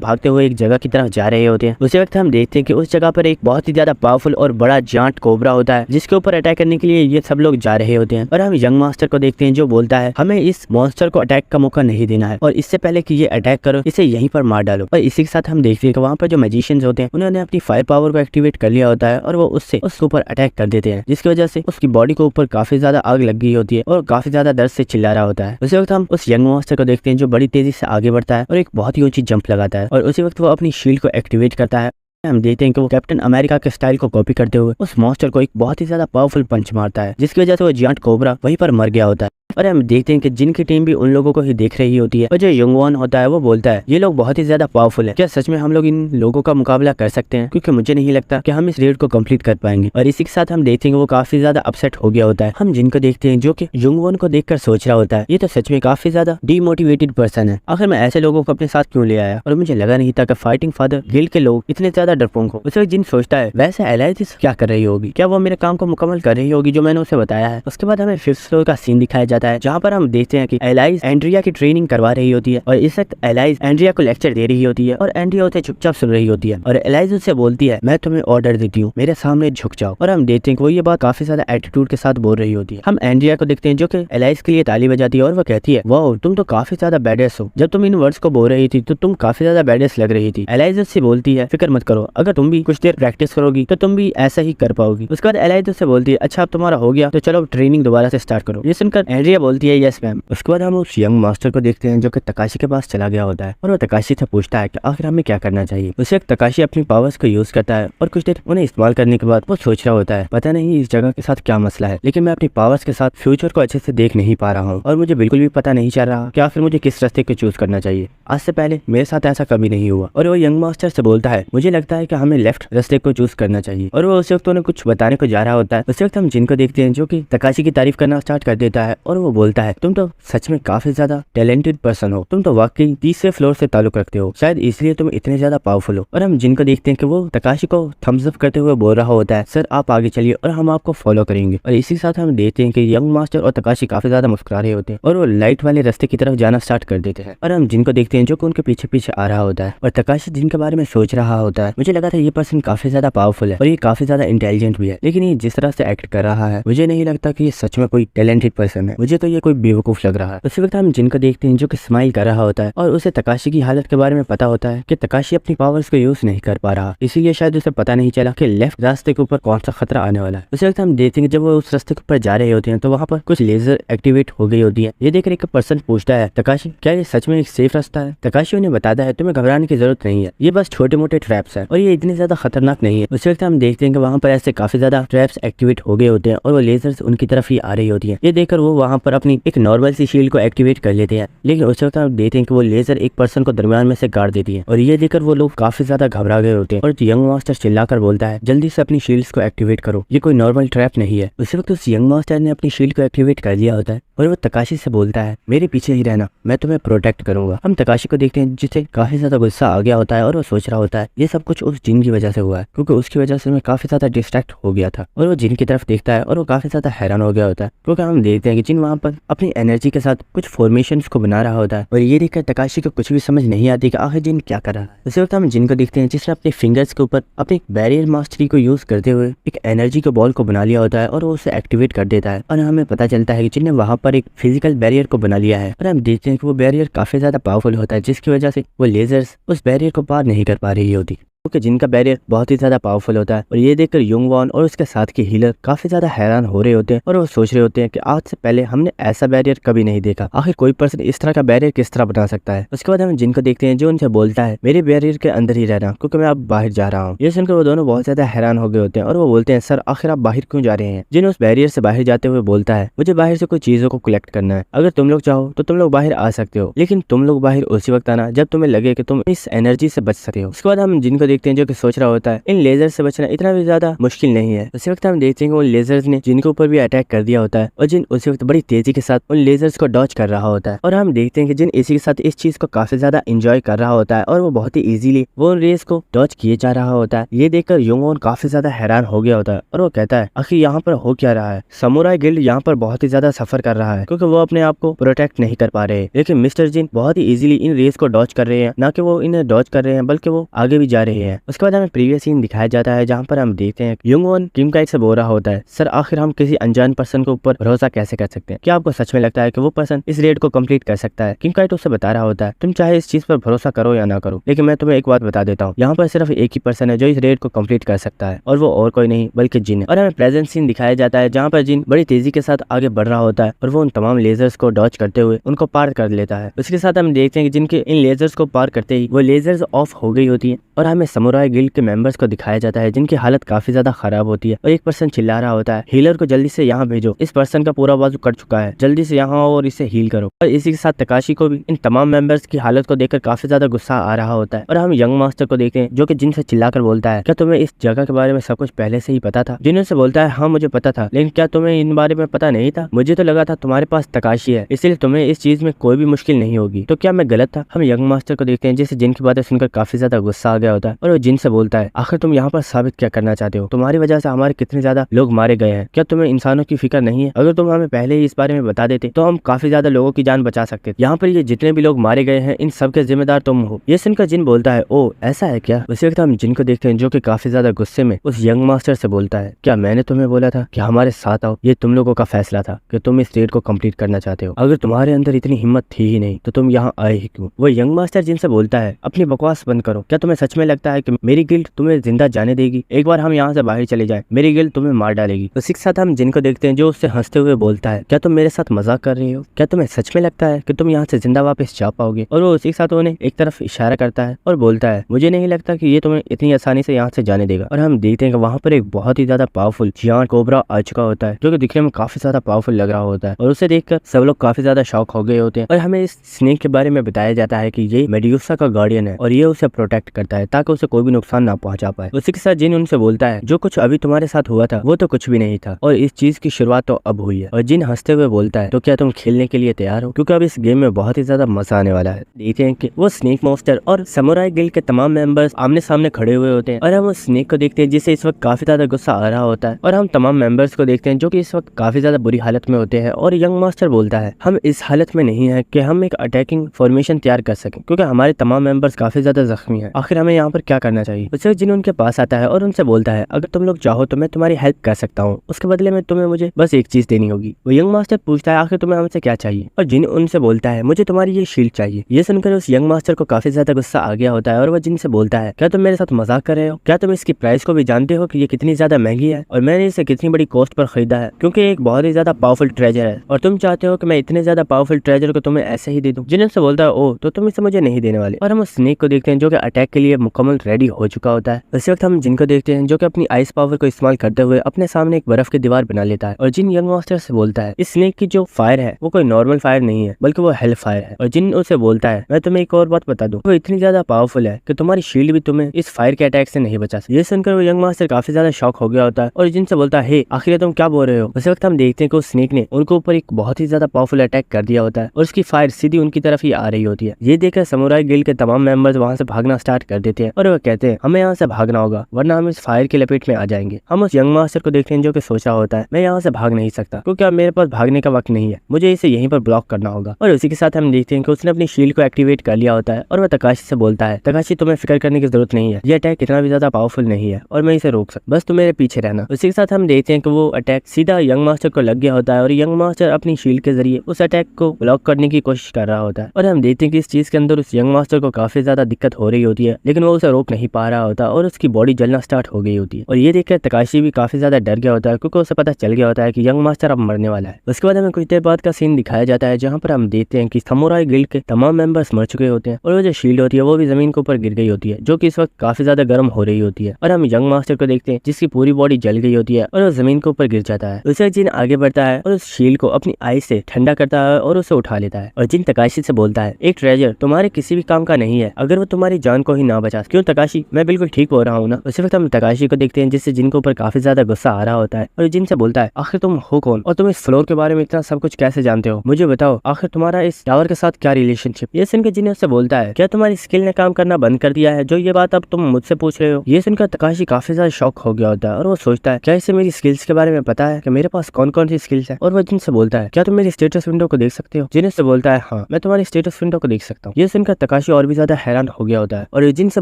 भागते हुए एक जगह की तरफ जा रहे होते हैं। उसी वक्त हम देखते हैं कि उस जगह पर एक बहुत ही ज्यादा पावरफुल और बड़ा जांट कोबरा होता है जिसके ऊपर अटैक करने के लिए ये सब लोग जा रहे होते हैं। और हम यंग मास्टर को देखते हैं जो बोलता है हमें इस मॉन्स्टर को अटैक का मौका नहीं देना है और इससे पहले कि ये अटैक करो इसे यहीं पर मार डालो। और इसी के साथ हम देखते हैं कि वहाँ पर जो मैजिशियंस होते हैं उन्होंने अपनी फायर पावर को एक्टिवेट कर लिया होता है और वो उससे उसके ऊपर अटैक कर देते हैं जिसकी वजह से उसकी बॉडी को ऊपर काफी ज्यादा आग लग गई होती है और काफी ज्यादा दर्द से चिल्ला रहा होता है। उसी वक्त हम उस यंग मॉन्स्टर को देखते हैं जो बड़ी तेजी से आगे बढ़ता है और एक बहुत ही ऊंची जंप लगाता है और उसी वक्त वो अपनी शील्ड को एक्टिवेट करता है। हम देखते हैं कि वो कैप्टन अमेरिका के स्टाइल को कॉपी करते हुए उस मॉन्स्टर को एक बहुत ही ज्यादा पावरफुल पंच मारता है जिसकी वजह से वो जियांट कोबरा वहीं पर मर गया होता है। और हम देखते हैं कि जिनकी टीम भी उन लोगों को ही देख रही होती है और जो यंगवान होता है वो बोलता है ये लोग बहुत ही ज्यादा पावरफुल है, क्या सच में हम लोग इन लोगों का मुकाबला कर सकते हैं? क्योंकि मुझे नहीं लगता कि हम इस रेड को कंप्लीट कर पाएंगे। और इसी के साथ हम देखते हैं कि वो काफी ज्यादा अपसेट हो गया होता है। हम जिनको देखते हैं जो कि यंगवान को देखकर सोच रहा होता है ये तो सच में काफी ज्यादा डीमोटिवेटेड पर्सन है, आखिर मैं ऐसे लोगों को अपने साथ क्यों ले आया और मुझे लगा नहीं था कि फाइटिंग फादर गिल्ड के लोग इतने ज्यादा डरपोक हो। उस वक्त जिन सोचता है वैसे एलाइस क्या कर रही होगी, क्या वो मेरे काम को मुकम्मल कर रही होगी जो मैंने उसे बताया है। उसके बाद हमें 5th फ्लोर का सीन दिखाया जाता है जहाँ पर हम देखते हैं कि एलाइस एंड्रिया की ट्रेनिंग करवा रही होती है और इस वक्त एलाइस एंड्रिया को लेक्चर दे रही होती है और एंड्रिया उसे चुपचाप सुन रही होती है और एलाइस उससे बोलती है मैं तुम्हें ऑर्डर देती हूँ मेरे सामने झुक जाओ। और हम देखते हैं कि वो ये बात काफी ज्यादा एटीट्यूड के साथ बोल रही होती है। हम एंड्रिया को देखते हैं जो कि एलाइस के लिए ताली बजाती है और वो कहती है वाओ तुम तो काफी ज्यादा बैडेस हो, जब तुम इन वर्ड्स को बोल रही थी तो तुम काफी ज्यादा बैडेस लग रही थी। एलाइस उससे बोलती है फिक्र मत करो, अगर तुम भी कुछ देर प्रैक्टिस करोगी तो तुम भी ऐसा ही कर पाओगी। उसके बाद एलाइस उससे बोलती है अच्छा अब तुम्हारा हो गया तो चलो ट्रेनिंग दोबारा से स्टार्ट करो। ये सुनकर एंड्रिया बोलती है यस मैम। उसके बाद हम उस यंग मास्टर को देखते हैं जो कि तकाशी के पास चला गया होता है और वो तकाशी से पूछता है कि आखिर हमें क्या करना चाहिए। उसे तकाशी अपनी पावर्स को यूज करता है और कुछ देर उन्हें इस्तेमाल करने के बाद वो सोच रहा होता है पता नहीं इस जगह के साथ क्या मसला है, लेकिन मैं अपनी पावर्स के साथ फ्यूचर को अच्छे से देख नहीं पा रहा हूँ और मुझे बिल्कुल भी पता नहीं चल रहा कि आखिर मुझे किस रास्ते को चूज करना चाहिए। आज से पहले मेरे साथ ऐसा कभी नहीं हुआ। और वो यंग मास्टर से बोलता है मुझे लगता है कि हमें लेफ्ट रास्ते को चूज करना चाहिए और वो उस वक्त उन्हें कुछ बताने को जा रहा होता है। उस वक्त हम जिनको देखते हैं जो कि तकाशी की तारीफ करना स्टार्ट कर देता है और वो बोलता है तुम तो सच में काफी ज्यादा टैलेंटेड पर्सन हो, तुम तो वाकई 30वें फ्लोर से ताल्लुक रखते हो, शायद इसलिए तुम इतने ज्यादा पावरफुल हो। और हम जिनको देखते हैं कि वो तकाशी को थम्स अप करते हुए बोल रहा होता है सर आप आगे चलिए और हम आपको फॉलो करेंगे। और इसी के साथ हम देखते हैं कि यंग मास्टर और तकाशी काफी ज्यादा मुस्कुरा रहे होते हैं और वो लाइट वाले रास्ते की तरफ जाना स्टार्ट कर देते हैं। और हम जिनको देखते हैं जो कि उनके पीछे पीछे आ रहा होता है और तकाशी जिनके बारे में सोच रहा होता है मुझे लगा था ये पर्सन काफी ज्यादा पावरफुल है और ये काफी ज्यादा इंटेलिजेंट भी है, लेकिन ये जिस तरह से एक्ट कर रहा है मुझे नहीं लगता कि ये सच में कोई टैलेंटेड पर्सन है, मुझे तो ये कोई बेवकूफ लग रहा है। उसी वक्त हम जिनको देखते हैं जो कि स्माइल कर रहा होता है और उसे तकाशी की हालत के बारे में पता होता है कि तकाशी अपनी पावर्स को यूज नहीं कर पा रहा, इसीलिए शायद उसे पता नहीं चला कि लेफ्ट रास्ते के ऊपर कौन सा खतरा आने वाला है। उसी वक्त हम देखते हैं जब वो उस रास्ते के ऊपर जा रहे होते हैं तो वहाँ पर कुछ लेजर एक्टिवेट हो गई होती है। ये देखकर एक पर्सन पूछता है तकाशी क्या ये सच में एक सेफ रास्ता है? तकाशी उन्हें बताता है तुम्हें घबराने की जरूरत नहीं है, ये बस छोटे मोटे ट्रैप्स है और ये इतने ज्यादा खतरनाक नहीं है। उसी वक्त हम देखते हैं कि वहाँ पर ऐसे काफी ज्यादा ट्रैप्स एक्टिवेट हो गए होते हैं और वो लेजर्स उनकी तरफ ही आ रही होती है। ये देखकर वो वहाँ पर अपनी एक नॉर्मल सी शील्ड को एक्टिवेट कर लेते हैं, लेकिन उस वक्त हम देखते हैं कि वो लेजर एक पर्सन को दरमियान में से गाड़ देती है और ये देखकर वो लोग काफी ज्यादा घबरा गए होते हैं। और यंग मास्टर चिल्लाकर बोलता है जल्दी से अपनी शील्ड्स को एक्टिवेट करो, ये कोई नॉर्मल ट्रैप नहीं है। उसी वक्त उस यंग मास्टर ने अपनी शील्ड को एक्टिवेट कर दिया होता है और वो तकाशी से बोलता है मेरे पीछे ही रहना, मैं तुम्हें प्रोटेक्ट करूंगा। हम तकाशी को देखते हैं जिसे काफी ज्यादा गुस्सा आ गया होता है और वो सोच रहा होता है ये सब कुछ उस जिन की वजह से हुआ है, क्योंकि उसकी वजह से मैं काफी ज्यादा डिस्ट्रैक्ट हो गया था। और वो जिन की तरफ देखता है और वो काफी ज्यादा हैरान हो गया होता है, क्योंकि हम देखते हैं कि जिन वहाँ पर अपनी एनर्जी के साथ कुछ फॉर्मेशंस को बना रहा होता है और ये देखकर तकाशी को कुछ भी समझ नहीं आती कि आखिर जिन क्या कर रहा है। उसी वक्त हम जिन को देखते हैं जिसने अपने फिंगर्स के ऊपर अपनी बैरियर मास्टरी को यूज करते हुए एक एनर्जी के बॉल को बना लिया होता है और वो उसे एक्टिवेट कर देता है और हमें पता चलता है कि जिन ने वहाँ पर एक फिजिकल बैरियर को बना लिया है और हम देखते हैं कि वो बैरियर काफी ज्यादा पावरफुल होता है जिसकी वजह से वो लेजर्स उस बैरियर को पार नहीं कर पा रही होती। क्योंकि जिनका बैरियर बहुत ही ज्यादा पावरफुल होता है। और ये देखकर युंग वॉन और उसके साथ के हीलर काफी ज्यादा हैरान हो रहे होते हैं और वो सोच रहे होते हैं कि आज से पहले हमने ऐसा बैरियर कभी नहीं देखा। आखिर कोई पर्सन इस तरह का बैरियर किस तरह बना सकता है। उसके बाद हम जिनको देखते हैं जो उनसे बोलता है मेरे बैरियर के अंदर ही रहना क्योंकि मैं अब बाहर जा रहा हूँ। ये सुनकर वो दोनों बहुत ज्यादा हैरान हो गए होते हैं और वो बोलते हैं सर आखिर आप बाहर क्यों जा रहे हैं। जिन उस बैरियर से बाहर जाते हुए बोलता है मुझे बाहर से कुछ चीजों को कलेक्ट करना है, अगर तुम लोग चाहो तो तुम लोग बाहर आ सकते हो, लेकिन तुम लोग बाहर उसी वक्त आना जब तुम्हें लगे कि तुम इस एनर्जी से बच सकते हो। उसके बाद हम जिनको देखते हैं जो कि सोच रहा होता है इन लेजर से बचना इतना भी ज्यादा मुश्किल नहीं है। उसी वक्त हम देखते हैं कि उन लेजर्स ने जिनके ऊपर भी अटैक कर दिया होता है और जिन उसी वक्त बड़ी तेजी के साथ उन लेजर्स को डॉच कर रहा होता है। और हम देखते हैं कि जिन इसी के साथ इस चीज को काफी ज्यादा एंजॉय कर रहा होता है और वो बहुत ही इजीली वो उन रेस को डॉच किए जा रहा होता है। ये देखकर युंगवॉन काफी ज्यादा हैरान हो गया होता है और वो कहता है आखिर यहाँ पर हो क्या रहा है। समुराई गिल्ड यहाँ पर बहुत ही ज्यादा सफर कर रहा है क्योंकि वो अपने आप को प्रोटेक्ट नहीं कर पा रहे, लेकिन मिस्टर जिन बहुत ही इजीली इन रेस को डॉच कर रहे हैं। ना कि वो इन्हें डॉच कर रहे हैं बल्कि वो आगे भी जा रहे हैं। उसके बाद हमें प्रीवियस सीन दिखाया जाता है जहाँ पर हम देखते हैं युंगवॉन किम काइट से बोल रहा होता है सर आखिर हम किसी अनजान पर्सन के ऊपर भरोसा कैसे कर सकते हैं, क्या आपको सच में लगता है कि वो पर्सन इस रेड को कंप्लीट कर सकता है। किम काइट उससे बता रहा होता है तुम चाहे इस चीज पर भरोसा करो या ना करो, लेकिन मैं तुम्हें एक बात बता देता हूँ यहाँ पर सिर्फ एक ही पर्सन है जो इस रेड को कंप्लीट कर सकता है और वो और कोई नहीं बल्कि जिन है। और हमें प्रेजेंट सीन दिखाया जाता है जहाँ पर जिन बड़ी तेजी के साथ आगे बढ़ रहा होता है और वो उन तमाम लेजर्स को डॉच करते हुए उनको पार कर लेता है। उसके साथ हम देखते हैं कि जिनके इन लेजर्स को पार करते ही वो लेजर्स ऑफ हो गई होती है और हमें समुराई गिल्ड के मेंबर्स को दिखाया जाता है जिनकी हालत काफी ज्यादा खराब होती है। और एक पर्सन चिल्ला रहा होता है हीलर को जल्दी से यहाँ भेजो, इस पर्सन का पूरा बाजू कट चुका है, जल्दी से यहाँ आओ और इसे हील करो। और इसी के साथ तकाशी को भी इन तमाम मेंबर्स की हालत को देखकर काफी ज्यादा गुस्सा आ रहा होता है। और हम यंग मास्टर को देखते हैं जो कि जिन से चिल्लाकर बोलता है क्या तुम्हें इस जगह के बारे में सब कुछ पहले से ही पता था। जिन से बोलता है हाँ मुझे पता था, लेकिन क्या तुम्हें इन बारे में पता नहीं था, मुझे तो लगा था तुम्हारे पास तकाशी है इसलिए तुम्हें इस चीज में कोई भी मुश्किल नहीं होगी, तो क्या मैं गलत था। हम यंग मास्टर को देखते हैं जिसे जिन की बातें सुनकर काफी ज्यादा गुस्सा आ गया होता है और वो जिन से बोलता है आखिर तुम यहाँ पर साबित क्या करना चाहते हो, तुम्हारी वजह से हमारे कितने ज्यादा लोग मारे गए हैं, क्या तुम्हें इंसानों की फिक्र नहीं है, अगर तुम हमें पहले ही इस बारे में बता देते तो हम काफी ज्यादा लोगों की जान बचा सकते थे, यहाँ पर ये जितने भी लोग मारे गए हैं इन सबके जिम्मेदार तुम हो। ये सुनकर जिन बोलता है ओ ऐसा है क्या। उसी वक्त हम जिन को देखते हैं जो कि काफी ज्यादा गुस्से में उस यंग मास्टर से बोलता है क्या मैंने तुम्हें बोला था कि हमारे साथ आओ, ये तुम लोगों का फैसला था कि तुम इस रेड को कंप्लीट करना चाहते हो, अगर तुम्हारे अंदर इतनी हिम्मत थी ही नहीं तो तुम यहाँ आए ही क्यों। वो यंग मास्टर जिनसे बोलता है अपनी बकवास बंद करो, क्या तुम्हें सच में लगता है कि मेरी गिल्ड तुम्हें जिंदा जाने देगी, एक बार हम यहाँ से बाहर चले जाए मेरी गिल्ड तुम्हें मार डालेगी। उसी के साथ हम जिनको देखते हैं जो उससे हंसते हुए बोलता है क्या तुम मेरे साथ मजाक कर रहे हो, क्या तुम्हें सच में लगता है कि तुम यहाँ से जिंदा वापस जा पाओगे। और वो उसी के साथ उन्हें एक तरफ इशारा करता है और बोलता है मुझे नहीं लगता कि ये तुम्हें इतनी आसानी से यहाँ से जाने देगा। और हम देखते हैं कि वहाँ पर एक बहुत ही ज्यादा पावरफुल जियांट कोबरा आ चुका होता है जो कि दिखने में काफी ज्यादा पावरफुल लग रहा होता है और उसे देखकर सब लोग काफी ज्यादा शॉक हो गए होते हैं। और हमें इस स्नेक के बारे में बताया जाता है कि ये मेड्यूसा का गार्डियन है और ये उसे प्रोटेक्ट करता है ताकि उसे कोई भी नुकसान ना पहुंचा पाए। उसी के साथ जिन उनसे बोलता है जो कुछ अभी तुम्हारे साथ हुआ था वो तो कुछ भी नहीं था और इस चीज की शुरुआत तो अब हुई है। और जिन हंसते हुए बोलता है तो क्या तुम खेलने के लिए तैयार हो, क्योंकि अब इस गेम में बहुत ही ज्यादा मजा आने वाला है। देखते हैं कि वो स्नेक मॉन्स्टर और समुराई गिल्ड के तमाम मेंबर्स आमने सामने खड़े हुए होते हैं और हम उस स्नेक को देखते हैं जिसे इस वक्त काफी ज्यादा गुस्सा आ रहा होता है। और हम तमाम मेंबर्स को देखते हैं जो कि इस वक्त काफी ज्यादा बुरी हालत में होते हैं। और यंग मास्टर बोलता है हम इस हालत में नहीं है कि हम एक अटैकिंग फॉर्मेशन तैयार कर सकें क्योंकि हमारे तमाम मेंबर्स काफी ज्यादा जख्मी हैं, आखिर हमें यहाँ पर क्या करना चाहिए। उसे जिन उनके पास आता है और उनसे बोलता है अगर तुम लोग चाहो तो मैं तुम्हारी हेल्प कर सकता हूँ, उसके बदले में तुम्हें मुझे बस एक चीज देनी होगी। वो यंग मास्टर पूछता है आखिर तुम्हें हमसे क्या चाहिए और जिन उनसे बोलता है मुझे तुम्हारी ये शील्ड चाहिए। ये सुनकर उस यंग मास्टर को काफी ज्यादा गुस्सा आ गया होता है और वो जिन से बोलता है क्या तुम मेरे साथ मजाक कर रहे हो, क्या तुम इसकी प्राइस को भी जानते हो कि ये कितनी ज्यादा महंगी है और मैंने इसे कितनी बड़ी कॉस्ट पर खरीदा है, क्योंकि एक बहुत ही ज्यादा पावरफुल ट्रेजर है और तुम चाहते हो कि मैं इतने ज्यादा पावरफुल ट्रेजर को तुम्हें ऐसे ही दे दूं। जिन से बोलता है ओ तो तुम इसे मुझे नहीं देने वाले। और हम उस स्नेक को देखते हैं जो कि अटैक के लिए मुकम्मल रेडी हो चुका होता है। उसी वक्त हम जिनको देखते हैं जो कि अपनी आइस पावर को इस्तेमाल करते हुए अपने सामने एक बर्फ की दीवार बना लेता है और जिन यंग मास्टर से बोलता है इस स्नेक की जो फायर है वो कोई नॉर्मल फायर नहीं है बल्कि वो हेल फायर है। और जिन उसे बोलता है मैं तुम्हें एक और बात बता दूं, वो इतनी ज्यादा पावरफुल है कि तुम्हारी शील्ड भी तुम्हें इस फायर के अटैक से नहीं बचा सकती। ये सुनकर वो यंग मास्टर काफी ज्यादा शॉक हो गया होता है और जिनसे बोलता है हे आखिर तुम क्या बोल रहे हो। उस वक्त हम देखते हैं कि उस स्नेक ने उनके ऊपर एक बहुत ही ज्यादा पावरफुल अटैक कर दिया होता है और उसकी फायर सीधी उनकी तरफ ही आ रही होती है। ये देखकर समुराई गिल्ड के तमाम मेंबर्स वहां से भागना स्टार्ट कर देते हैं और वो कहते हैं हमें यहाँ से भागना होगा वरना हम इस फायर की लपेट में आ जाएंगे। हम उस यंग मास्टर को देखते हैं जो कि सोचा होता है मैं यहाँ से भाग नहीं सकता क्योंकि अब मेरे पास भागने का वक्त नहीं है, मुझे इसे यहीं पर ब्लॉक करना होगा। और उसी के साथ हम देखते हैं कि उसने अपनी शील्ड को एक्टिवेट कर लिया होता है और वह तकाशी से बोलता है तकाशी तुम्हें फिक्र करने की जरूरत नहीं है, ये अटैक इतना भी ज्यादा पावरफुल नहीं है और मैं इसे रोक सकता, बस तुम मेरे पीछे रहना। उसी के साथ हम देखते हैं कि वो अटैक सीधा यंग मास्टर को लग गया होता है और यंग मास्टर अपनी शील्ड के जरिए उस अटैक को ब्लॉक करने की कोशिश कर रहा होता है। और हम देखते हैं कि इस चीज के अंदर उस यंग मास्टर को काफी ज्यादा दिक्कत हो रही होती है, लेकिन वो उसे रोक नहीं पा रहा होता और उसकी बॉडी जलना स्टार्ट हो गई होती है। और ये देखकर तकाशी भी काफी ज्यादा डर गया होता है क्योंकि उसे पता चल गया होता है कि यंग मास्टर अब मरने वाला है। उसके बाद हमें कुछ देर बाद का सीन दिखाया जाता है जहाँ पर हम देखते हैं कि समुराई गिल्ड के तमाम मेंबर्स मर चुके होते हैं और वो जो शील्ड होती है वो भी जमीन के ऊपर गिर गई होती है, जो कि इस वक्त काफी ज्यादा गर्म हो रही होती है। और हम यंग मास्टर को देखते हैं जिसकी पूरी बॉडी जल गई होती है और वो जमीन के ऊपर गिर जाता है। उसे जिन आगे बढ़ता है और उस शील्ड को अपनी आई से ठंडा करता है और उसे उठा लेता है। और जिन तकाशी से बोलता है एक ट्रेजर तुम्हारे किसी भी काम का नहीं है अगर वो तुम्हारी जान को ही ना बचा। क्यों तकाशी, मैं बिल्कुल ठीक हो रहा हूँ ना। उसी वक्त हम तकाशी को देखते हैं जिससे जिन के ऊपर काफी ज्यादा गुस्सा आ रहा होता है और जिन से बोलता है आखिर तुम हो कौन और तुम इस फ्लोर के बारे में इतना सब कुछ कैसे जानते हो, मुझे बताओ आखिर तुम्हारा इस टावर के साथ क्या रिलेशनशिप। ये सुनकर जिन उससे बोलता है क्या तुम्हारी स्किल ने काम करना बंद कर दिया है जो ये बात अब तुम मुझसे पूछ रहे हो। ये सुनकर तकाशी काफी ज्यादा शॉक हो गया होता है और वो सोचता है क्या इसे मेरी स्किल्स के बारे में पता है कि मेरे पास कौन कौन सी स्किल्स है। और वो जिन से बोलता है क्या तुम मेरी स्टेटस विंडो को देख सकते हो। जिन से बोलता है हाँ मैं तुम्हारी स्टेटस विंडो को देख सकता हूँ। ये सुनकर तकाशी और भी ज्यादा हैरान हो गया होता है और जिन से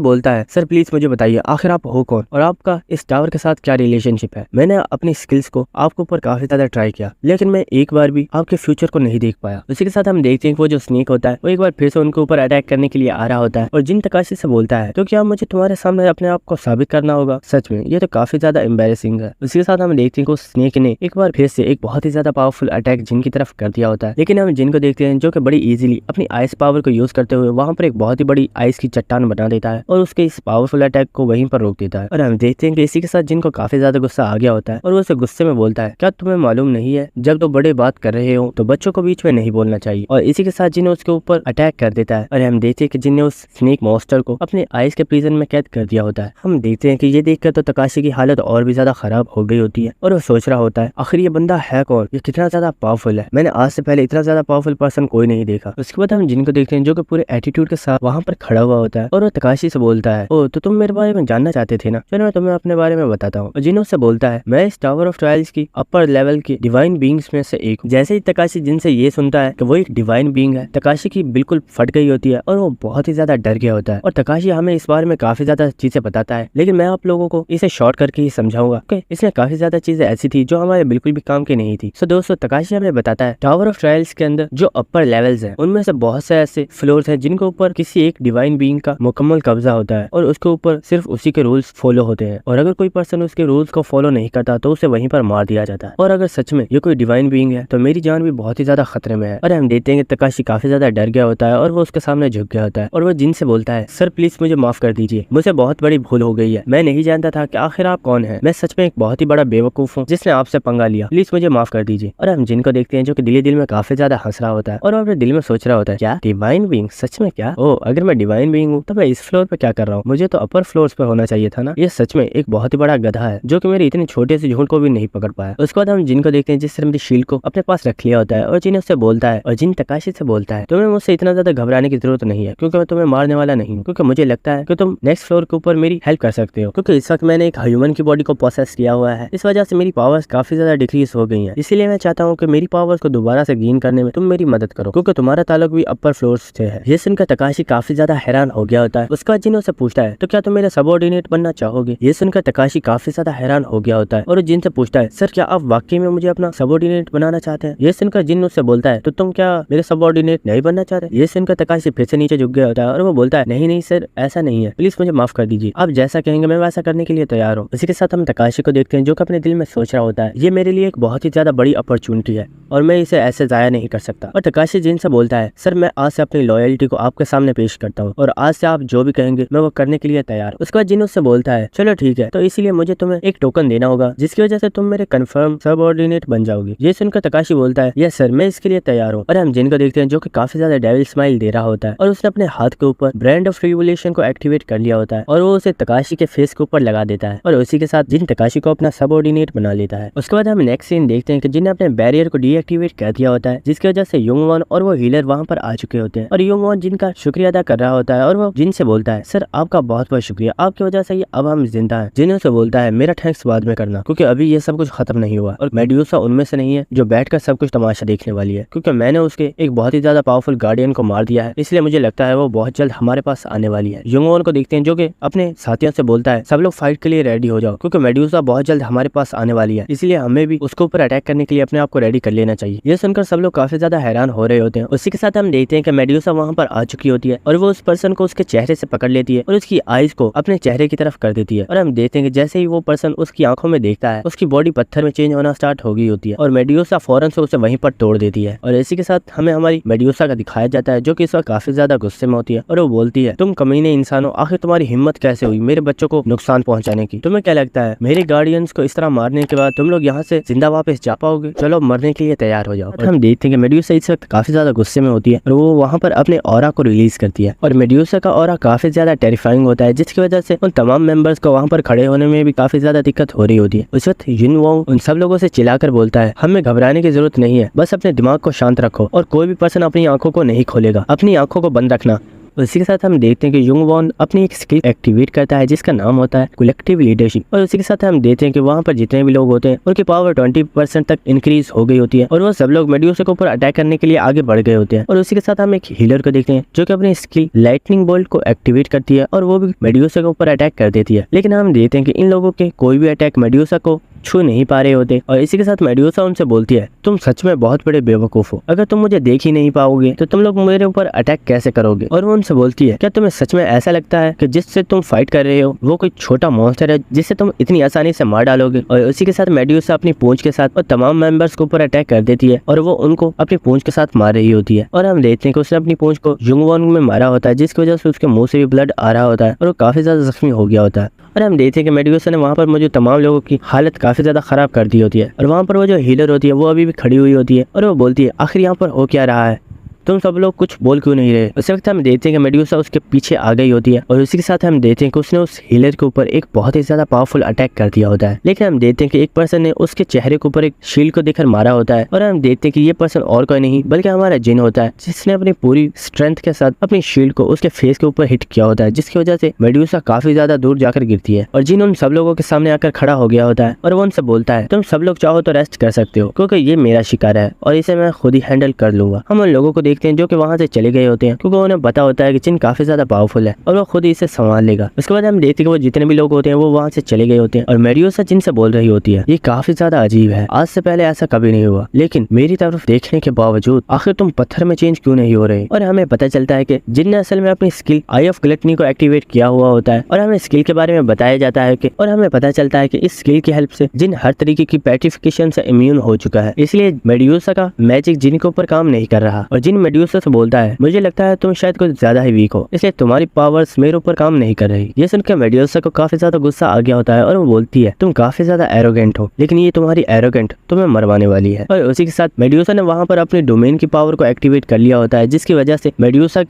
बोलता है सर प्लीज मुझे बताइए आखिर आप हो कौन और आपका इस टावर के साथ क्या रिलेशनशिप है। मैंने अपनी स्किल्स को आपके ऊपर काफी ज्यादा ट्राई किया लेकिन मैं एक बार भी आपके फ्यूचर को नहीं देख पाया। उसी के साथ हम देखते हैं वो जो स्नेक होता है वो एक बार फिर से उनके ऊपर अटैक करने के लिए आ रहा होता है और जिन तकाशी से बोलता है तो क्या मुझे तुम्हारे सामने अपने आप को साबित करना होगा। सच में ये तो काफी ज्यादा एम्बेरसिंग है। उसी के साथ हम देखते हैं कि उस स्नेक ने एक बार फिर से एक बहुत ही ज्यादा पावरफुल अटैक जिन की तरफ कर दिया होता है, लेकिन हम जिन को देखते हैं जो कि बड़ी इजीली अपनी आइस पावर को यूज करते हुए वहां पर एक बहुत ही बड़ी आइस की चट्टान बना देता है और उसके इस पावरफुल अटैक को वहीं पर रोक देता है। और हम देखते हैं कि इसी के साथ जिनको काफी ज्यादा गुस्सा आ गया होता है और वो उसे गुस्से में बोलता है क्या तुम्हें मालूम नहीं है जब तो बड़े बात कर रहे हो तो बच्चों को बीच में नहीं बोलना चाहिए। और इसी के साथ जिन उसके ऊपर अटैक कर देता है और हम देखते हैं कि जिन ने उस स्नेक मॉन्स्टर को अपने आइस के प्रिजन में कैद कर दिया होता है। हम देखते हैं कि ये देखकर तो तकाशी की हालत और भी ज्यादा खराब हो गई होती है और वो सोच रहा होता है आखिर ये बंदा है कौन, ये कितना ज्यादा पावरफुल है, मैंने आज से पहले इतना ज्यादा पावरफुल पर्सन कोई नहीं देखा। उसके बाद हम जिनको देखते हैं जो कि पूरे एटीट्यूड के साथ वहां पर खड़ा हुआ होता है और वो तकाशी से बोलता है ओ तो तुम मेरे बारे में जानना चाहते थे ना, चलो मैं तुम्हें अपने बारे में बताता हूँ। जिनो से बोलता है मैं इस टावर ऑफ ट्रायल्स की अपर लेवल की डिवाइन बींग्स में से एक। जैसे ही तकाशी जिन से ये सुनता है कि वो एक डिवाइन बींग है, तकाशी की बिल्कुल फट गई होती है और वो बहुत ही ज्यादा डर गया होता है। और तकाशी हमें इस बारे में काफी ज्यादा चीजें बताता है लेकिन मैं आप लोगों को इसे शॉर्ट करके ही समझाऊंगा कि इसमें काफी ज्यादा चीजें ऐसी थी जो हमारे बिल्कुल भी काम की नहीं थी। सो दोस्तों तकाशी हमें बताता है टावर ऑफ ट्रायल्स के अंदर जो अपर लेवल्स हैं उनमें से बहुत से ऐसे फ्लोर्स हैं जिनके ऊपर किसी एक डिवाइन बीइंग का मुकम्मल कब्जा होता है और उसके ऊपर सिर्फ उसी के रूल्स फॉलो होते हैं और अगर कोई पर्सन उसके रूल्स को फॉलो नहीं करता तो उसे वहीं पर मार दिया जाता है। और अगर सच में ये कोई डिवाइन बीइंग है तो मेरी जान भी बहुत ही ज्यादा खतरे में है। और हम देखते हैं कि तकाशी काफी ज्यादा डर गया होता है और वो उसके सामने झुक गया होता है और वो जिन से बोलता है सर प्लीज मुझे माफ कर दीजिए, मुझे बहुत बड़ी भूल हो गई है, मैं नहीं जानता था कि आखिर आप कौन है, मैं सच में एक बहुत ही बड़ा बेवकूफ हूँ जिसने आपसे पंगा लिया, प्लीज मुझे माफ कर दीजिए। और हम जिनको देखते हैं जो कि दिल में काफी ज्यादा हंस रहा होता है और अपने दिल में सोच रहा होता है क्या डिवाइन बीइंग, सच में क्या, ओ अगर मैं डिवाइन बीइंग हूँ तो मैं इस फ्लोर पे क्या कर रहा हूँ, मुझे तो अपर फ्लोर्स पे होना चाहिए था ना। ये सच में एक बहुत ही बड़ा गधा है जो कि मेरी इतनी छोटे से झूठ को भी नहीं पकड़ पाया। उसके बाद हम जिनको देखते हैं जिसने मेरी शील्ड को अपने पास रख लिया होता है और जिन उससे बोलता है और जिन तकाशी से बोलता है तुम्हें मुझसे इतना ज्यादा घबराने की जरूरत नहीं है क्योंकि मैं तुम्हें मारने वाला नहीं हूँ, क्योंकि मुझे लगता है कि तुम नेक्स्ट फ्लोर के ऊपर मेरी हेल्प कर सकते हो, क्योंकि इस वक्त मैंने एक ह्यूमन की बॉडी को प्रोसेस किया हुआ है, इस वजह से मेरी पावर्स काफी ज्यादा डिक्रीज हो गई है, इसीलिए मैं चाहता हूँ कि मेरी पावर्स को दोबारा से गेन करने में तुम मेरी मदद करो क्योंकि तुम्हारा ताल्लुक भी अपर फ्लोर से है। ये सुनकर तकाशी काफी ज्यादा हैरान हो गया होता है। उसका जिन से पूछता है तो क्या तुम मेरा सबऑर्डिनेट बनना चाहोगे। ये सुनकर तकाशी काफी ज्यादा हैरान हो गया होता है और जिन से पूछता है सर क्या आप वाकई में मुझे अपना सबऑर्डिनेट बनाना चाहते हैं। ये सुनकर जिन उससे बोलता है तो तुम क्या मेरे सबऑर्डिनेट नहीं बनना चाहते। ये सुनकर तकाशी फिर से नीचे झुक गया होता है और वो बोलता है नहीं नहीं सर ऐसा नहीं है, प्लीज मुझे माफ कर दीजिए, आप जैसा कहेंगे मैं वैसा करने के लिए तैयार हूँ। इसी के साथ हम तकाशी को देखते हैं जो कि अपने दिल में सोच रहा होता है ये मेरे लिए एक बहुत ही ज्यादा बड़ी अपॉर्चुनिटी है और मैं इसे ऐसे जाया नहीं कर सकता। और तकाशी जिन से बोलता है सर मैं आज से अपनी लॉयल्टी को आपके सामने पेश करता हूँ और आज से आप जो भी कहेंगे मैं वो करने के लिए तैयार हूँ। उसके बाद जिन उससे बोलता है चलो ठीक है, तो इसीलिए मुझे तुम्हें एक टोकन देना होगा जिसकी वजह से तुम मेरे कंफर्म सबऑर्डिनेट बन जाओगे। ये सुनकर तकाशी बोलता है यस सर मैं इसके लिए तैयार हूँ। और हम जिन को देखते हैं जो कि काफी ज्यादा डेविल स्माइल दे रहा होता है और उसने अपने हाथ के ऊपर ब्रांड ऑफ रिवोल्यूशन को एक्टिवेट कर लिया होता है और वो उसे तकाशी के फेस के ऊपर लगा देता है और उसी के साथ जिन तकाशी को अपना सबऑर्डिनेट बना लेता है। उसके बाद हम नेक्स्ट सीन देखते हैं कि जिन ने अपने बैरियर को डीएक्टिवेट कर दिया होता है जिसकी वजह से युंगवॉन और वो हीलर वहां पर आ चुके होते हैं और युंगवॉन जिनका शुक्रिया अदा कर रहा होता है और वो जिन से बोलता है सर आपका बहुत बहुत शुक्रिया, आपकी वजह से अब हम जिंदा हैं। जिन से बोलता है मेरा थैंक्स बाद में करना क्योंकि अभी ये सब कुछ खत्म नहीं हुआ और मेड्यूसा उनमें से नहीं है जो बैठकर सब कुछ तमाशा देखने वाली है, क्योंकि मैंने उसके एक बहुत ही ज्यादा पावरफुल गार्डियन को मार दिया है, इसलिए मुझे लगता है वो बहुत जल्द हमारे पास आने वाली है। युंगवॉन को देखते हैं जो कि अपने साथियों से बोलता है सब लोग फाइट के लिए रेडी हो जाओ क्योंकि मेड्यूसा बहुत जल्द हमारे पास आने वाली है, इसलिए हमें भी उसके ऊपर अटैक करने के लिए अपने आप को रेडी कर लेना चाहिए। ये सुनकर सब लोग काफी ज्यादा हैरान हो रहे होते हैं। उसी के साथ हम देखते हैं कि मेड्यूसा वहां पर आ चुकी होती है और वो उस पर्सन को उसके चेहरे से पकड़ लेती है है और उसकी आईज को अपने चेहरे की तरफ कर देती है। और हम देखते हैं कि जैसे ही वो पर्सन उसकी आंखों में देखता है उसकी बॉडी पत्थर में चेंज होना स्टार्ट हो गई होती है और मेड्यूसा फौरन से उसे वहीं पर तोड़ देती है। और इसी के साथ हमें हमारी मेड्यूसा का दिखाया जाता है जो कि इस वक्त काफी ज्यादा गुस्से में होती है और वो बोलती है, तुम कमीने इंसानों, आखिर तुम्हारी हिम्मत कैसे हुई मेरे बच्चों को नुकसान पहुंचाने की? तुम्हें क्या लगता है मेरे गार्डियंस को इस तरह मारने के बाद तुम लोग यहाँ से जिंदा वापस जा पाओगे? चलो मरने के लिए तैयार हो जाओ। और हम देखते हैं कि मेड्यूसा इस वक्त काफी ज्यादा गुस्से में होती है और वो वहाँ पर अपने ऑरा को रिलीज करती है और मेड्यूसा का ऑरा काफी ज्यादा टेरिफाइंग होता है जिसकी वजह से उन तमाम मेंबर्स को वहाँ पर खड़े होने में भी काफी ज्यादा दिक्कत हो रही होती है। उस वक्त युन वोंग उन सब लोगों से चिल्लाकर बोलता है, हमें घबराने की जरूरत नहीं है, बस अपने दिमाग को शांत रखो और कोई भी पर्सन अपनी आंखों को नहीं खोलेगा, अपनी आंखों को बंद रखना। उसी के साथ हम देखते हैं कि युंग वॉन अपनी एक स्किल एक्टिवेट करता है जिसका नाम होता है कलेक्टिव लीडरशिप। और उसी के साथ हम देखते हैं कि वहाँ पर जितने भी लोग होते हैं उनकी पावर 20% तक इंक्रीज हो गई होती है और वो सब लोग मेड्यूसा के ऊपर अटैक करने के लिए आगे बढ़ गए होते हैं। और उसी के साथ हम एक हीलर को देखते हैं जो कि अपनी स्किल लाइटनिंग बोल्ट को एक्टिवेट करती है और वो भी मेड्यूसा के ऊपर अटैक कर देती है। लेकिन हम देखते हैं कि इन लोगों के कोई भी अटैक मेड्यूसा को छू नहीं पा रहे होते। और इसी के साथ मेड्यूसा उनसे बोलती है, तुम सच में बहुत बड़े बेवकूफ हो, अगर तुम मुझे देख ही नहीं पाओगे तो तुम लोग मेरे ऊपर अटैक कैसे करोगे? और वो उनसे बोलती है, क्या तुम्हें सच में ऐसा लगता है कि जिससे तुम फाइट कर रहे हो वो कोई छोटा मॉन्स्टर है जिससे तुम इतनी आसानी से मार डालोगे? और उसी के साथ मेड्यूसा अपनी पूंछ के साथ और तमाम मेंबर्स के ऊपर अटैक कर देती है और वो उनको अपनी पूंछ के साथ मार रही होती है। और हम देखते हैं कि उसने अपनी पूंछ को युंग वॉन में मारा होता है जिसकी वजह से उसके मुंह से भी ब्लड आ रहा होता है और वो काफी ज्यादा जख्मी हो गया होता है। और हम देखते हैं कि मेड्यूसा ने वहाँ पर मौजूद तमाम लोगों की हालत काफी ज्यादा खराब कर दी होती है और वहाँ पर वो जो हीलर होती है वो अभी भी खड़ी हुई होती है और वो बोलती है, आखिर यहाँ पर हो क्या रहा है, तुम सब लोग कुछ बोल क्यों नहीं रहे? उस वक्त हम देखते हैं कि मेड्यूसा उसके पीछे आ गई होती है और उसी के साथ हम देखते हैं कि उसने उस हीलर के ऊपर एक बहुत ही ज्यादा पावरफुल अटैक कर दिया होता है। लेकिन हम देखते हैं कि एक पर्सन ने उसके चेहरे के ऊपर एक शील्ड को देखकर मारा होता है और हम देखते हैं कि ये पर्सन और कोई नहीं बल्कि हमारा जिन होता है जिसने अपनी पूरी स्ट्रेंथ के साथ अपनी शील्ड को उसके फेस के ऊपर हिट किया होता है जिसकी वजह से मेड्यूसा काफी ज्यादा दूर जाकर गिरती है। और जिन उन सब लोगों के सामने आकर खड़ा हो गया होता है और वो उनसे बोलता है, तुम सब लोग चाहो तो रेस्ट कर सकते हो क्योंकि ये मेरा शिकार है और इसे मैं खुद ही हैंडल कर लूंगा। हम उन लोगों को देखते हैं जो कि वहाँ से चले गए होते हैं क्योंकि उन्हें पता होता है कि जिन काफी ज्यादा पावरफुल है और वो खुद ही इसे संभाल लेगा। उसके बाद हम देखते हैं कि वो जितने भी लोग होते हैं वो वहाँ से चले गए होते हैं और मेड्यूसा जिन से बोल रही होती है, ये काफी ज्यादा अजीब है, आज से पहले ऐसा कभी नहीं हुआ, लेकिन मेरी तरफ देखने के बावजूद आखिर तुम पत्थर में चेंज क्यों नहीं हो रहे? और हमें पता चलता है कि जिन ने असल में अपनी स्किल आई ऑफ ग्लटनी को एक्टिवेट किया हुआ होता है और हमें स्किल के बारे में बताया जाता है कि और हमें पता चलता है कि इस स्किल की हेल्प से जिन हर तरीके की पेट्रिफिकेशन से इम्यून हो चुका है, इसलिए मेड्यूसा का मैजिक जिन के ऊपर काम नहीं कर रहा। और जिन मेड्यूसा से बोलता है, मुझे लगता है तुम शायद कुछ ज्यादा ही वीक हो इसलिए तुम्हारी पावर्स मेरे ऊपर काम नहीं कर रही। ये सुनकर मेड्यूसा को काफी ज्यादा गुस्सा आ गया होता है और वो बोलती है, तुम काफी ज्यादा एरोगेंट हो लेकिन ये तुम्हारी एरोगेंट तुम्हें मरवाने वाली है। और उसी के साथ मेड्यूसा ने वहाँ पर अपने डोमेन की पावर को एक्टिवेट कर लिया होता है जिसकी वजह से मेड्यूसा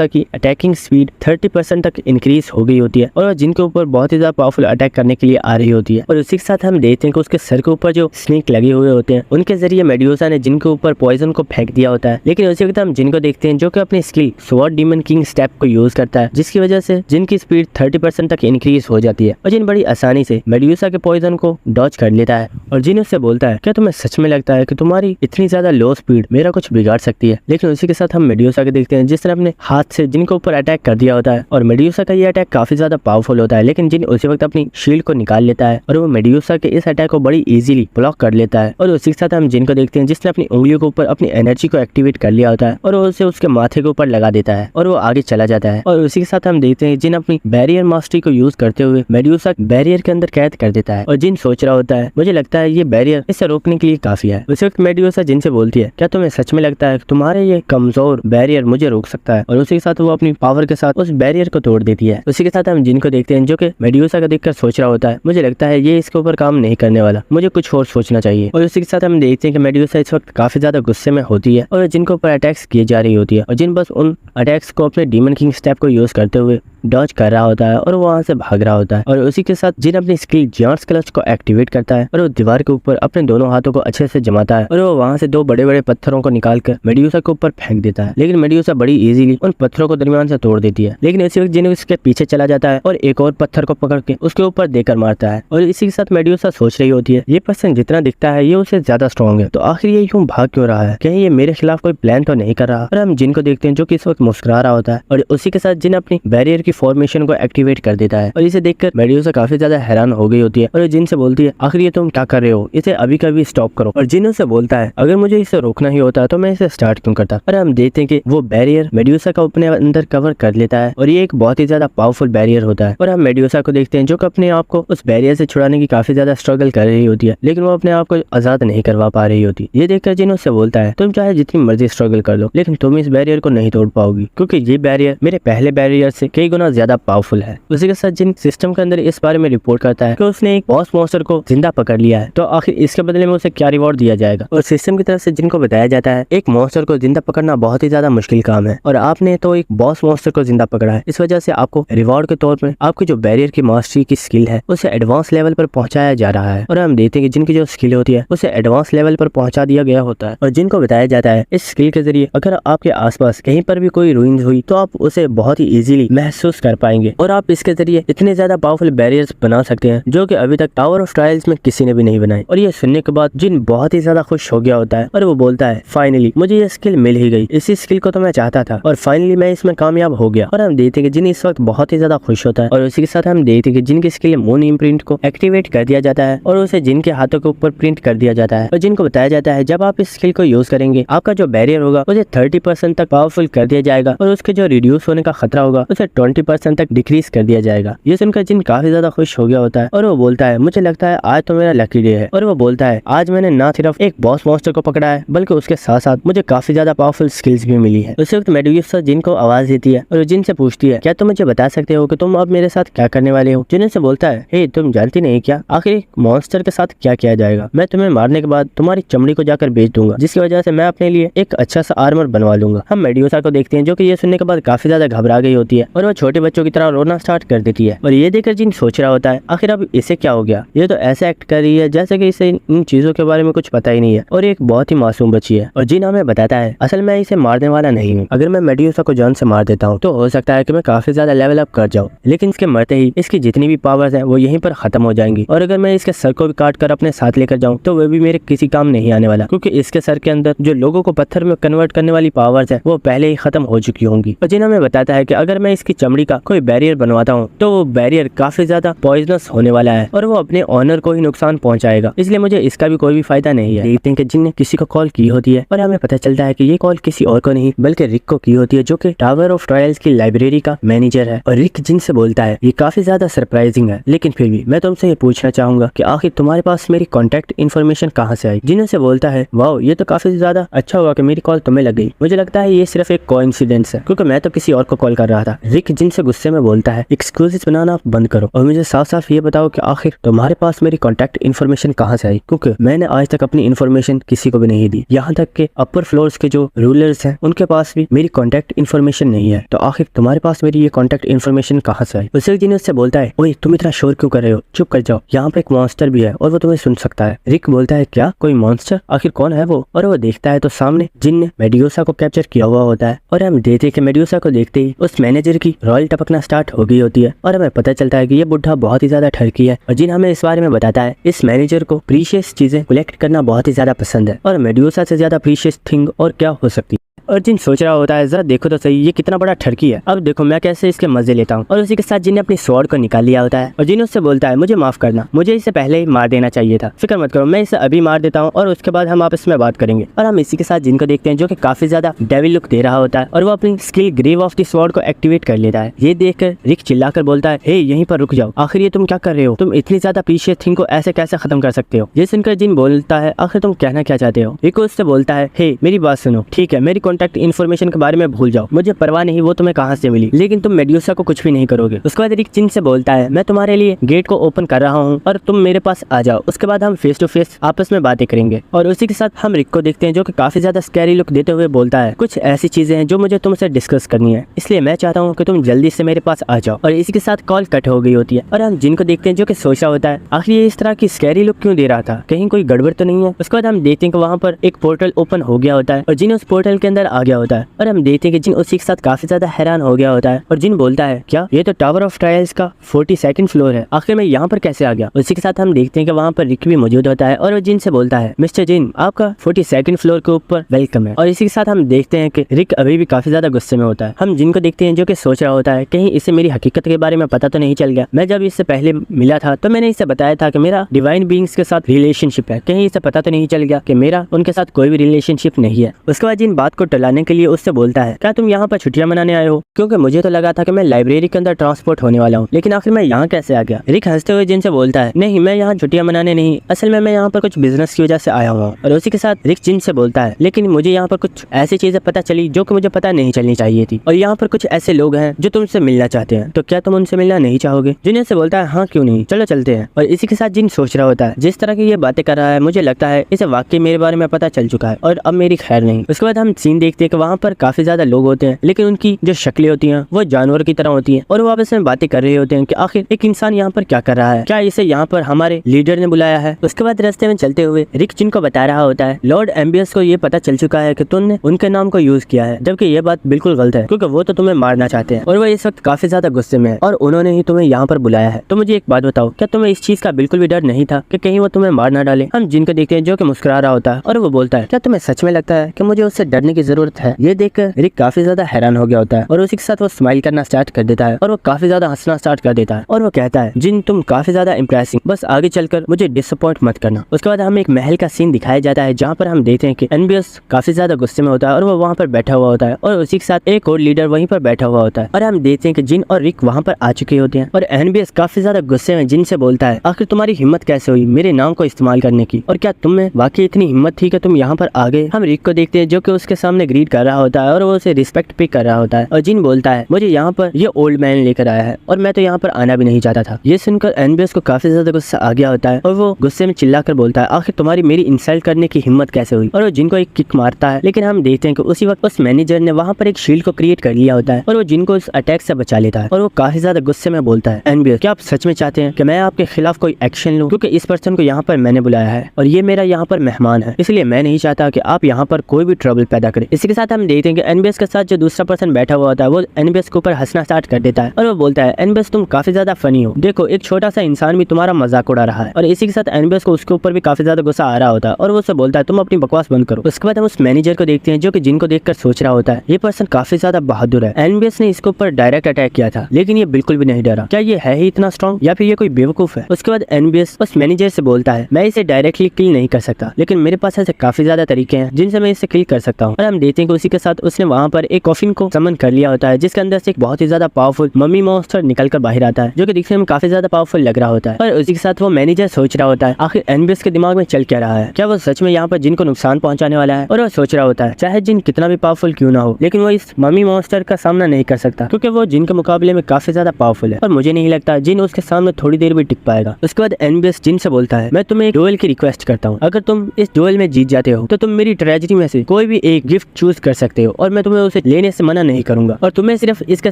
की अटैकिंग स्पीड 30% तक इंक्रीज हो गई होती है और वह जिनके ऊपर बहुत ही ज्यादा पावरफुल अटैक करने के लिए आ रही होती है। और उसी के साथ हम देखते हैं कि उसके सर के ऊपर जो स्नेक लगे हुए होते हैं उनके जरिए मेड्यूसा ने जिनके ऊपर पॉइजन को फेंक दिया होता है। लेकिन उसी वक्त हम जिनको देखते हैं जो कि अपनी skill sword demon king step को यूज करता है जिसकी वजह से जिनकी स्पीड 30% तक इंक्रीज हो जाती है और जिन बड़ी आसानी से मेड्यूसा के पॉइजन को डॉज कर लेता है। और जिन उससे बोलता है, क्या तुम्हें सच में लगता है कि तुम्हारी इतनी ज्यादा लो स्पीड मेरा कुछ बिगाड़ सकती है? लेकिन उसी के साथ हम मेड्यूसा के देखते हैं जिसने अपने हाथ से जिनको ऊपर अटैक कर दिया होता है और मेड्यूसा का ये अटैक काफी ज्यादा पावरफुल होता है। लेकिन जिन उसी वक्त अपनी शील्ड को निकाल लेता है और वो मेड्यूसा के इस अटैक को बड़ी इजीली ब्लॉक कर लेता है। और उसी के साथ हम जिनको देखते हैं जिसने अपनी उंगलियों के ऊपर अपनी एनर्जी को एक्टिवेट कर लिया होता है और वो उसे उसके माथे के ऊपर लगा देता है और वो आगे चला जाता है। और उसी के साथ हम देखते हैं जिन अपनी बैरियर मास्टरी को यूज करते हुए मेड्यूसा बैरियर के अंदर कैद कर देता है और जिन सोच रहा होता है, मुझे लगता है ये बैरियर इसे रोकने के लिए काफी है। उस वक्त मेड्यूसा जिन से बोलती है, क्या तुम्हें सच में लगता है तुम्हारे ये कमजोर बैरियर मुझे रोक सकता है? और उसी के साथ वो अपनी पावर के साथ उस बैरियर को तोड़ देती है। उसी के साथ हम जिनको देखते हैं जो कि मेड्यूसा का देखकर सोच रहा होता है, मुझे लगता है ये इसके ऊपर काम नहीं करने वाला, मुझे कुछ और सोचना चाहिए। और उसी के साथ हम देखते हैं कि मेड्यूसा इस वक्त काफी ज्यादा गुस्से में होती है और जिनको ऊपर अटैक्स किए जा रही होती है और जिन बस उन अटैक्स को अपने डीमन किंग स्टेप को यूज करते हुए डॉज कर रहा होता है और वो वहां से भाग रहा होता है। और उसी के साथ जिन अपनी स्किल जायंट्स क्लच को एक्टिवेट करता है और वो दीवार के ऊपर अपने दोनों हाथों को अच्छे से जमाता है और वो वहां से दो बड़े बड़े पत्थरों को निकालकर मेड्यूसा के ऊपर फेंक देता है। लेकिन मेड्यूसा बड़ी इजीली उन पत्थरों को दरमियान से तोड़ देती है। लेकिन इसी वक्त जिन उसके पीछे चला जाता है और एक और पत्थर को पकड़ के उसके ऊपर देकर मारता है। और इसी के साथ मेड्यूसा सोच रही होती है, ये पर्सन जितना दिखता है ये उससे ज्यादा स्ट्रॉन्ग है, तो आखिर ये यूं भाग क्यों रहा है? कहीं ये मेरे खिलाफ कोई प्लान तो नहीं कर रहा? और हम जिनको देखते हैं जो कि इस वक्त मुस्कुरा रहा होता है और उसी के साथ जिन अपनी बैरियर की फॉर्मेशन को एक्टिवेट कर देता है। और इसे देखकर मेड्यूसा काफी ज्यादा हैरान हो गई होती है और जिन से बोलती है आखिर ये तुम क्या कर रहे हो, इसे अभी कभी स्टॉप करो। और जिन उसे बोलता है अगर मुझे इसे रोकना ही होता तो मैं इसे स्टार्ट क्यों करता। और हम देखते हैं कि वो बैरियर मेड्यूसा को अपने अंदर कवर कर लेता है और ये एक बहुत ही ज्यादा पावरफुल बैरियर होता है। और हम मेड्यूसा को देखते हैं जो कि अपने आप को उस बैरियर से छुड़ाने की काफी ज्यादा स्ट्रगल कर रही होती है, लेकिन वो अपने आप को आजाद नहीं करवा पा रही होती। ये देखकर जिन उससे बोलता है तुम चाहे जितनी मर्जी स्ट्रगल कर लो लेकिन तुम इस बैरियर को नहीं तोड़ पाओगी, क्योंकि ये बैरियर मेरे पहले बैरियर से कई गुना ज्यादा पावरफुल है। उसी के साथ जिन सिस्टम के अंदर इस बारे में रिपोर्ट करता है कि उसने एक बॉस मॉन्स्टर को जिंदा पकड़ लिया है, तो आखिर इसके बदले में उसे क्या रिवॉर्ड दिया जाएगा। और सिस्टम की तरफ से जिनको बताया जाता है एक मॉन्स्टर को जिंदा पकड़ना बहुत ही ज्यादा मुश्किल काम है और आपने तो एक बॉस मॉन्स्टर को जिंदा पकड़ा है, इस वजह से आपको रिवॉर्ड के तौर पर आपकी जो बैरियर की मास्टरी की स्किल है उसे एडवांस लेवल पर पहुंचाया जा रहा है। और हम देखते हैं कि जिनकी जो स्किल होती है उसे एडवांस लेवल पर पहुंचा दिया गया होता है। और जिनको बताया जाता है इस स्किल के जरिए अगर आपके आसपास कहीं पर भी कोई रूइंस हुई तो आप उसे बहुत ही इजीली महसूस कर पाएंगे और आप इसके जरिए इतने ज्यादा पावरफुल बैरियर्स बना सकते हैं जो कि अभी तक टावर ऑफ ट्रायल्स में किसी ने भी नहीं बनाए। और ये सुनने के बाद जिन बहुत ही ज्यादा खुश हो गया होता है और वो बोलता है फाइनली मुझे ये स्किल मिल ही गई, इसी स्किल को तो मैं चाहता था और फाइनली मैं इसमें कामयाब हो गया। और हम देखते हैं कि जिन इस वक्त बहुत ही ज्यादा खुश होता है और उसी के साथ हम देखते हैं कि जिनकी स्किल मून इम्प्रिंट को एक्टिवेट कर दिया जाता है और उसे जिनके हाथों के ऊपर प्रिंट कर दिया जाता है। और जिनको बताया जाता है जब आप इस स्किल को यूज करेंगे आपका जो बैरियर होगा उसे 30% तक पावरफुल कर दिया जाएगा और उसके जो रिड्यूस होने का खतरा होगा उसे 20% तक डिक्रीज कर दिया जाएगा। ये सुनकर जिन काफी ज्यादा खुश हो गया होता है और वो बोलता है मुझे लगता है आज तो मेरा लकी डे है। और वो बोलता है आज मैंने ना सिर्फ एक बॉस मॉन्स्टर को पकड़ा है बल्कि उसके साथ साथ मुझे काफी ज्यादा पावरफुल स्किल्स भी मिली है। उस वक्त मेडुसा जिन को आवाज देती है और जिन से पूछती है क्या तुम मुझे बता सकते हो कि तुम अब मेरे साथ क्या करने वाले हो। जिन से बोलता है हे तुम जानती नहीं क्या आखिर मॉन्स्टर के साथ क्या किया जाएगा, मैं तुम्हें मारने के बाद तुम्हारी चमड़ी को जाकर बेच दूंगा जिसकी वजह से मैं अपने लिए एक अच्छा सा आर्मर बनवा लूंगा। हम मेडुसा को देखते हैं जो कि ये सुनने के बाद काफी ज्यादा घबरा गई होती है और वो छोटे बच्चों की तरह रोना स्टार्ट कर देती है। और ये देखकर जिन सोच रहा होता है आखिर अब इसे क्या हो गया, ये तो ऐसे एक्ट कर रही है जैसे कि इसे इन चीजों के बारे में कुछ पता ही नहीं है और एक बहुत ही मासूम बच्ची है। और जिन हमें बताता है असल में इसे मारने वाला नहीं हूँ, अगर मैं मेडुसा को जान से मार देता हूँ तो हो सकता है कि मैं काफी ज्यादा लेवल अप कर जाऊँ, लेकिन इसके मरते ही इसकी जितनी भी पावर्स है वो यहीं पर खत्म हो जाएंगी। और अगर मैं इसके सर को भी काट कर अपने साथ लेकर जाऊँ तो वह भी मेरे किसी काम नहीं आने वाला, क्योंकि इसके सर के अंदर जो लोगों को पत्थर में कन्वर्ट करने वाली पावर्स है वो पहले ही खत्म हो चुकी होंगी। और जिन हमें बताता है कि अगर मैं इसकी चमड़ी का कोई बैरियर बनवाता हूँ तो वो बैरियर काफी ज्यादा पॉइजनस होने वाला है और वो अपने ऑनर को ही नुकसान पहुंचाएगा, इसलिए मुझे इसका भी कोई भी फायदा नहीं है। देखते हैं कि जिन ने किसी को कॉल की होती है और हमें पता चलता है कि ये कॉल किसी और को नहीं बल्कि रिक को की होती है जो कि टावर ऑफ ट्रायल्स की लाइब्रेरी का मैनेजर है। और रिक जिन से बोलता है ये काफी ज्यादा सरप्राइजिंग है, लेकिन फिर भी मैं तुमसे ये पूछना चाहूंगा कि आखिर तुम्हारे पास मेरी कॉन्टेक्ट इन्फॉर्मेशन कहाँ से आई। जिन से बोलता है वाओ ये तो काफी ज्यादा अच्छा हुआ कि मेरी कॉल तुम्हें लग गई, मुझे लगता है ये सिर्फ एक कोइंसिडेंस है क्योंकि मैं तो किसी और को कॉल कर रहा था। रिक जिन से गुस्से में बोलता है एक्सक्यूजेस बनाना बंद करो और मुझे साफ साफ ये बताओ कि आखिर तुम्हारे पास मेरी कॉन्टेक्ट इन्फॉर्मेशन कहाँ से आई, क्योंकि मैंने आज तक अपनी इन्फॉर्मेशन किसी को भी नहीं दी, यहाँ तक के अपर फ्लोर्स के जो रूलर्स हैं उनके पास भी मेरी कॉन्टेक्ट इन्फॉर्मेशन नहीं है, तो आखिर तुम्हारे पास मेरी ये कॉन्टेक्ट इन्फॉर्मेशन कहाँ से आई। उसे जिन उससे बोलता है ओए तुम इतना शोर क्यों कर रहे हो, चुप कर जाओ, यहाँ पे एक मॉन्स्टर भी है और वो तुम्हें सुन सकता है। रिक बोलता है क्या कोई मॉन्स्टर, आखिर कौन है वो। और वो देखता है तो सामने जिन ने मेडुसा को कैप्चर किया हुआ होता है और हम देखते हैं कि मेडुसा को देखते ही उस मैनेजर की रॉयल टपकना स्टार्ट हो गई होती है और हमें पता चलता है कि ये बुढ़ा बहुत ही ज्यादा ठरकी है। और जिन हमें इस बारे में बताता है इस मैनेजर को प्रीशियस चीजें कलेक्ट करना बहुत ही ज्यादा पसंद है और मेडुसा से ज्यादा प्रीशियस थिंग और क्या हो सकती है। और जिन सोच रहा होता है जरा देखो तो सही ये कितना बड़ा ठरकी है, अब देखो मैं कैसे इसके मजे लेता हूँ। और उसी के साथ जिन ने अपनी स्वॉर्ड को निकाल लिया होता है और जिन उससे बोलता है मुझे माफ करना, मुझे इसे पहले ही मार देना चाहिए था, फिक्र मत करो मैं इसे अभी मार देता हूँ और उसके बाद हम आपस में बात करेंगे। और हम इसी के साथ जिनको देखते हैं जो कि काफी ज्यादा डेविल लुक दे रहा होता है और वो अपनी skill grave of the sword को एक्टिवेट कर लेता है। ये देखकर रिक चिल्लाकर बोलता है हे यहीं पर रुक जाओ, आखिर ये तुम क्या कर रहे हो, तुम इतनी ज्यादा प्रीशियस थिंग को ऐसे कैसे खत्म कर सकते हो। ये सुनकर जिन बोलता है आखिर तुम कहना क्या चाहते हो। रिक उससे बोलता है हे मेरी बात सुनो, ठीक है मेरी कॉन्टेक्ट इन्फॉर्मेशन के बारे में भूल जाओ, मुझे परवाह नहीं वो तुम्हें कहां से मिली, लेकिन तुम मेडुसा को कुछ भी नहीं करोगे। उसके बाद रिक जिन से बोलता है मैं तुम्हारे लिए गेट को ओपन कर रहा हूं और तुम मेरे पास आ जाओ, उसके बाद हम फेस टू फेस आपस में बातें करेंगे। और उसी के साथ हम रिक को देखते हैं जो कि काफी ज्यादा स्कैरी लुक देते हुए बोलता है कुछ ऐसी चीजें हैं जो मुझे तुमसे डिस्कस करनी है, इसलिए मैं चाहता हूँ कि तुम जल्दी से मेरे पास आ जाओ। और इसी के साथ कॉल कट हो गई होती है और हम जिनको देखते हैं जो कि सोच रहा होता है आखिर ये इस तरह की स्कैरी लुक क्यों दे रहा था, कहीं कोई गड़बड़ तो नहीं है। उसके बाद हम देखते हैं कि वहाँ पर एक पोर्टल ओपन हो गया होता है और जिन उस पोर्टल के अंदर आ गया होता है और हम देखते हैं कि जिन उसी के साथ काफी ज्यादा हैरान हो गया होता है और जिन बोलता है क्या ये तो टावर ऑफ ट्रायल्स का 42nd फ्लोर है, आखिर मैं यहाँ पर कैसे आ गया। उसी के साथ हम देखते हैं कि वहाँ पर रिक भी मौजूद होता है और वो जिन से बोलता है मिस्टर जिन आपका 42nd फ्लोर के ऊपर वेलकम है। और इसी के साथ हम देखते हैं कि रिक अभी भी काफी ज्यादा गुस्से में होता है। हम जिन को देखते हैं जो कि सोच रहा होता है कहीं इसे मेरी हकीकत के बारे में पता तो नहीं चल गया। मैं जब इससे पहले मिला था तो मैंने इसे बताया था कि मेरा डिवाइन बीइंग्स के साथ रिलेशनशिप है, कहीं इसे पता तो नहीं चल गया कि मेरा उनके साथ कोई भी रिलेशनशिप नहीं है। उसके बाद जिन बात को टलाने के लिए उससे बोलता है क्या तुम यहाँ पर छुट्टियां मनाने आए हो, क्योंकि मुझे तो लगा था कि मैं लाइब्रेरी के अंदर ट्रांसपोर्ट होने वाला हूँ, लेकिन आखिर मैं यहाँ कैसे आ गया। रिक हंसते हुए जिन से बोलता है नहीं मैं यहाँ छुट्टियां मनाने नहीं, असल में मैं यहाँ पर कुछ बिजनेस की वजह से आया हूँ। और उसी के साथ रिक जिन से बोलता है लेकिन मुझे यहाँ पर कुछ ऐसी चीजें पता चली जो कि मुझे पता नहीं चलनी चाहिए थी और यहाँ पर कुछ ऐसे लोग हैं जो तुमसे मिलना चाहते हैं, तो क्या तुम उनसे मिलना नहीं चाहोगे। जिन से बोलता है हाँ क्यों नहीं, चलो चलते हैं। और इसी के साथ जिन सोच रहा होता है जिस तरह की ये बातें कर रहा है मुझे लगता है इसे वाकई मेरे बारे में पता चल चुका है और अब मेरी खैर नहीं। उसके बाद हम सीन देखते हैं कि वहाँ पर काफी ज्यादा लोग होते हैं लेकिन उनकी जो शक्लें होती हैं वो जानवर की तरह होती हैं और वो आपस में बातें कर रहे होते हैं कि आखिर एक इंसान यहाँ पर क्या कर रहा है, क्या इसे यहाँ पर हमारे लीडर ने बुलाया है। उसके बाद रास्ते में चलते हुए रिक जिन को बता रहा होता है लॉर्ड एम्बियस को ये पता चल चुका है कि तुमने उनके नाम को यूज किया है, जबकि ये बात बिल्कुल गलत है क्योंकि वो तो तुम्हें मारना चाहते हैं और वो इस वक्त काफी ज्यादा गुस्से में है और उन्होंने ही तुम्हें यहाँ पर बुलाया है। तो मुझे एक बात बताओ क्या तुम्हें इस चीज का बिल्कुल भी डर नहीं था कि कहीं वो तुम्हें मार ना डाले। हम जिनको देखते हैं जो कि मुस्कुरा रहा होता है और वो बोलता है क्या तुम्हें सच में लगता है कि मुझे उससे डरने की जरूरत है। ये देखकर रिक काफी ज्यादा हैरान हो गया होता है और उसी के साथ वो स्माइल करना स्टार्ट कर देता है और वो काफी ज्यादा हंसना स्टार्ट कर देता है और वो कहता है जिन तुम काफी ज्यादा इंप्रेसिंग, बस आगे चलकर मुझे डिसअपॉइंट मत करना। उसके बाद हमें एक महल का सीन दिखाया जाता है जहाँ पर हम देखते हैं कि एनबीएस काफी ज्यादा गुस्से में होता है और वो वहाँ पर बैठा हुआ होता है और उसी के साथ एक और लीडर वहीं पर बैठा हुआ होता है और हम देखते हैं कि जिन और रिक वहाँ पर आ चुके होते हैं और एनबीएस काफी ज्यादा गुस्से में जिन से बोलता है आखिर तुम्हारी हिम्मत कैसे हुई मेरे नाम को इस्तेमाल करने की, और क्या तुम में वाकई इतनी हिम्मत थी कि तुम यहाँ पर आ गए। हम रिक को देखते हैं जो कि उसके सामने ग्रीट कर रहा होता है और वो उसे रिस्पेक्ट पे कर रहा होता है और जिन बोलता है मुझे यहाँ पर ये ओल्ड मैन लेकर आया है और मैं तो यहाँ पर आना भी नहीं चाहता था। ये सुनकर एनबीएस को काफी ज्यादा गुस्सा आ गया होता है और वो गुस्से में चिल्लाकर बोलता है आखिर तुम्हारी मेरी इंसल्ट करने की हिम्मत कैसे हुई, और वो जिनको एक किक मारता है। लेकिन हम देखते हैं कि उसी वक्त उस मैनेजर ने वहाँ पर एक शील्ड को क्रिएट कर लिया होता है और वो जिनको इस अटैक से बचा लेता है और वो काफी ज्यादा गुस्से में बोलता है एनबीएस क्या आप सच में चाहते हैं कि मैं आपके खिलाफ कोई एक्शन लूं, क्योंकि इस पर्सन को यहाँ पर मैंने बुलाया है और ये मेरा यहाँ पर मेहमान है, इसलिए मैं नहीं चाहता कि आप यहाँ पर कोई भी ट्रबल पैदा करें। इसी के साथ हम देखते हैं कि एनबीएस के साथ जो दूसरा पर्सन बैठा हुआ होता है वो एनबीएस के ऊपर हंसना स्टार्ट कर देता है और वो बोलता है एनबीएस तुम काफी ज्यादा फनी हो, देखो एक छोटा सा इंसान भी तुम्हारा मजाक उड़ा रहा है। और इसी के साथ एनबीएस को उसके ऊपर भी काफी ज्यादा गुस्सा आ रहा होता है और वो उससे बोलता है तुम अपनी बकवास बंद करो। उसके बाद हम उस मैनेजर को देखते हैं जो कि जिनको देखकर सोच रहा होता है ये पर्सन काफी ज्यादा बहादुर है, एनबीएस ने इसके ऊपर डायरेक्ट अटैक किया था लेकिन ये बिल्कुल भी नहीं डरा, क्या ये है ही इतना स्ट्रॉन्ग या फिर ये कोई बेवकूफ है। उसके बाद एनबीएस उस मैनेजर से बोलता है मैं इसे डायरेक्टली किल नहीं कर सकता लेकिन मेरे पास ऐसे काफी ज्यादा तरीके हैं जिनसे मैं इसे किल कर सकता हूँ। और हम देखते हैं कि उसी के साथ उसने वहाँ पर एक कॉफिन को समन कर लिया होता है जिसके अंदर से एक बहुत ही ज्यादा पावरफुल मम्मी मॉन्स्टर निकल कर बाहर आता है जो कि दिखने में काफी ज्यादा पावरफुल लग रहा होता है। और उसी के साथ वो मैनेजर सोच रहा होता है आखिर एनबीएस के दिमाग में चल क्या रहा है, क्या वो सच में यहाँ पर जिन को नुकसान पहुंचाने वाला है। और वो सोच रहा होता है चाहे जिन कितना भी पावरफुल क्यों ना हो लेकिन वो इस मम्मी मॉन्स्टर का सामना नहीं कर सकता क्योंकि वो जिन के मुकाबले में काफी ज्यादा पावरफुल है और मुझे नहीं लगता जिन उसके सामने थोड़ी देर भी टिक पाएगा। उसके बाद एनबीएस जिन से बोलता है मैं तुम्हें एक डुएल की रिक्वेस्ट करता हूँ, अगर तुम इस डुएल में जीत जाते हो तो तुम मेरी ट्रेजरी में से कोई भी एक गिफ्ट चूज कर सकते हो और मैं तुम्हें उसे लेने से मना नहीं करूंगा और तुम्हें सिर्फ इसके